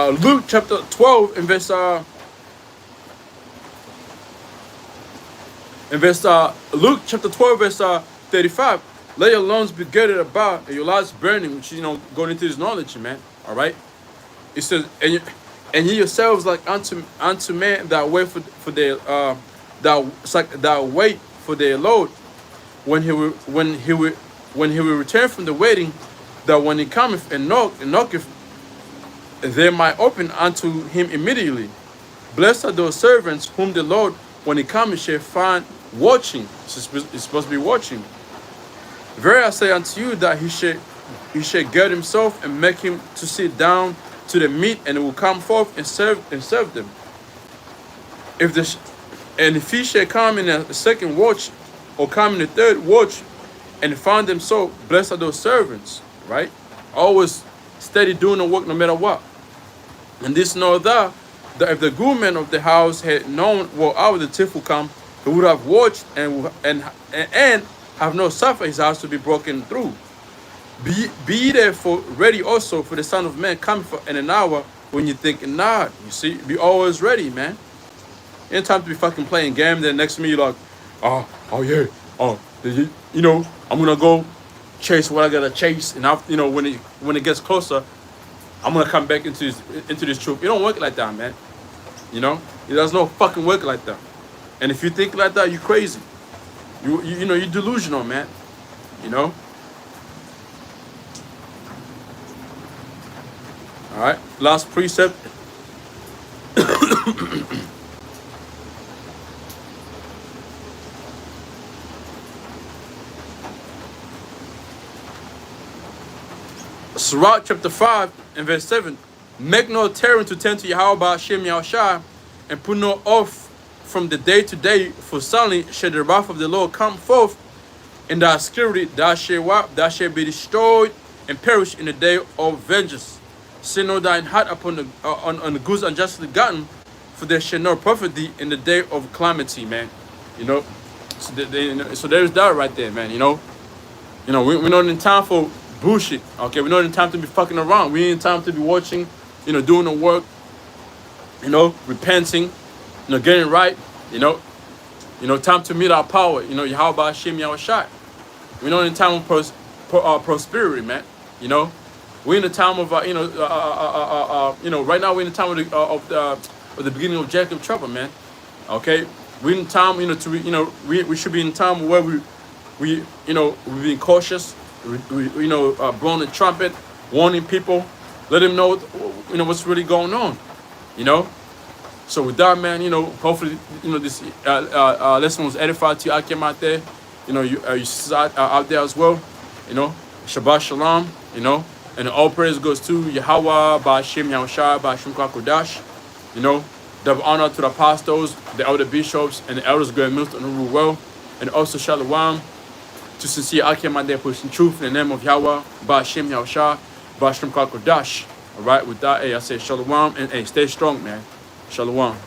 Luke chapter 12 in verse Luke chapter 12 verse 35. Let your lungs be girded about and your lives burning, which, you know, going into this knowledge, man. All right. It says, and ye yourselves like unto men that wait for their that wait for their Lord, when he will return from the waiting, that when he cometh and knocketh, they might open unto him immediately. Blessed are those servants whom the Lord, when he cometh, shall find watching. It's supposed to be watching. Verily I say unto you that he shall gird himself and make him to sit down to the meat, and it will come forth and serve them. If he shall come in the second watch, or come in the third watch, and find them so, blessed are those servants. Right? Always steady doing the work no matter what. And this know thou, that if the good man of the house had known what hour the thief would come, he would have watched and have not suffered his house to be broken through. Be therefore ready also, for the Son of Man coming for in an hour when you think not. You see, be always ready, man. Ain't time to be fucking playing games. Then next to me, you're like, oh yeah, you know, I'm gonna go chase what I gotta chase, and you know, when it gets closer, I'm gonna come back into this truth. It don't work like that, man. You know, it does no fucking work like that. And if you think like that, you're crazy. You know, you're delusional, man. You know. All right. Last precept. Sirach chapter 5 and verse 7. Make no tarrying to tend to Yahweh Hashem Yahushua, and put no off from the day to day, for suddenly shall the wrath of the Lord come forth, and thy security thou shalt be destroyed and perish in the day of vengeance. Sin not thine heart upon the on the goods unjustly gotten, for there shall not profit thee in the day of calamity, man. You know, so there's that right there, man. You know, we're not in time for bullshit. Okay, we're not in time to be fucking around. We're in time to be watching, you know, doing the work, you know, repenting, you know, getting right, you know, time to meet our power, you know, Yahweh Hashem Yahushua. We're not in time of prosperity, man. You know, we're in the time of you know, right now we're in the time of the beginning of Jacob trouble, man. Okay, we're in time, you know, we should be in time where we you know, we're being cautious. We you know, blowing the trumpet, warning people, let them know, you know, what's really going on, you know. So with that, man, you know, hopefully, you know, this lesson was edified to you. I came out there, you know, you out there as well, you know. Shabbat Shalom, you know, and all praise goes to Yahweh, Ba'ashem Yahushua, Ba'ashem Kodash, you know. Double honor to the apostles, the elder bishops, and the elders going minister and rule well, and also Shalom to sincere Akim out there pushing truth in the name of Yahweh, Ba'ashem Yahushua, Ba'ashem Kodash. All right, with that, hey, I say Shalom, and hey, stay strong, man. Shalom.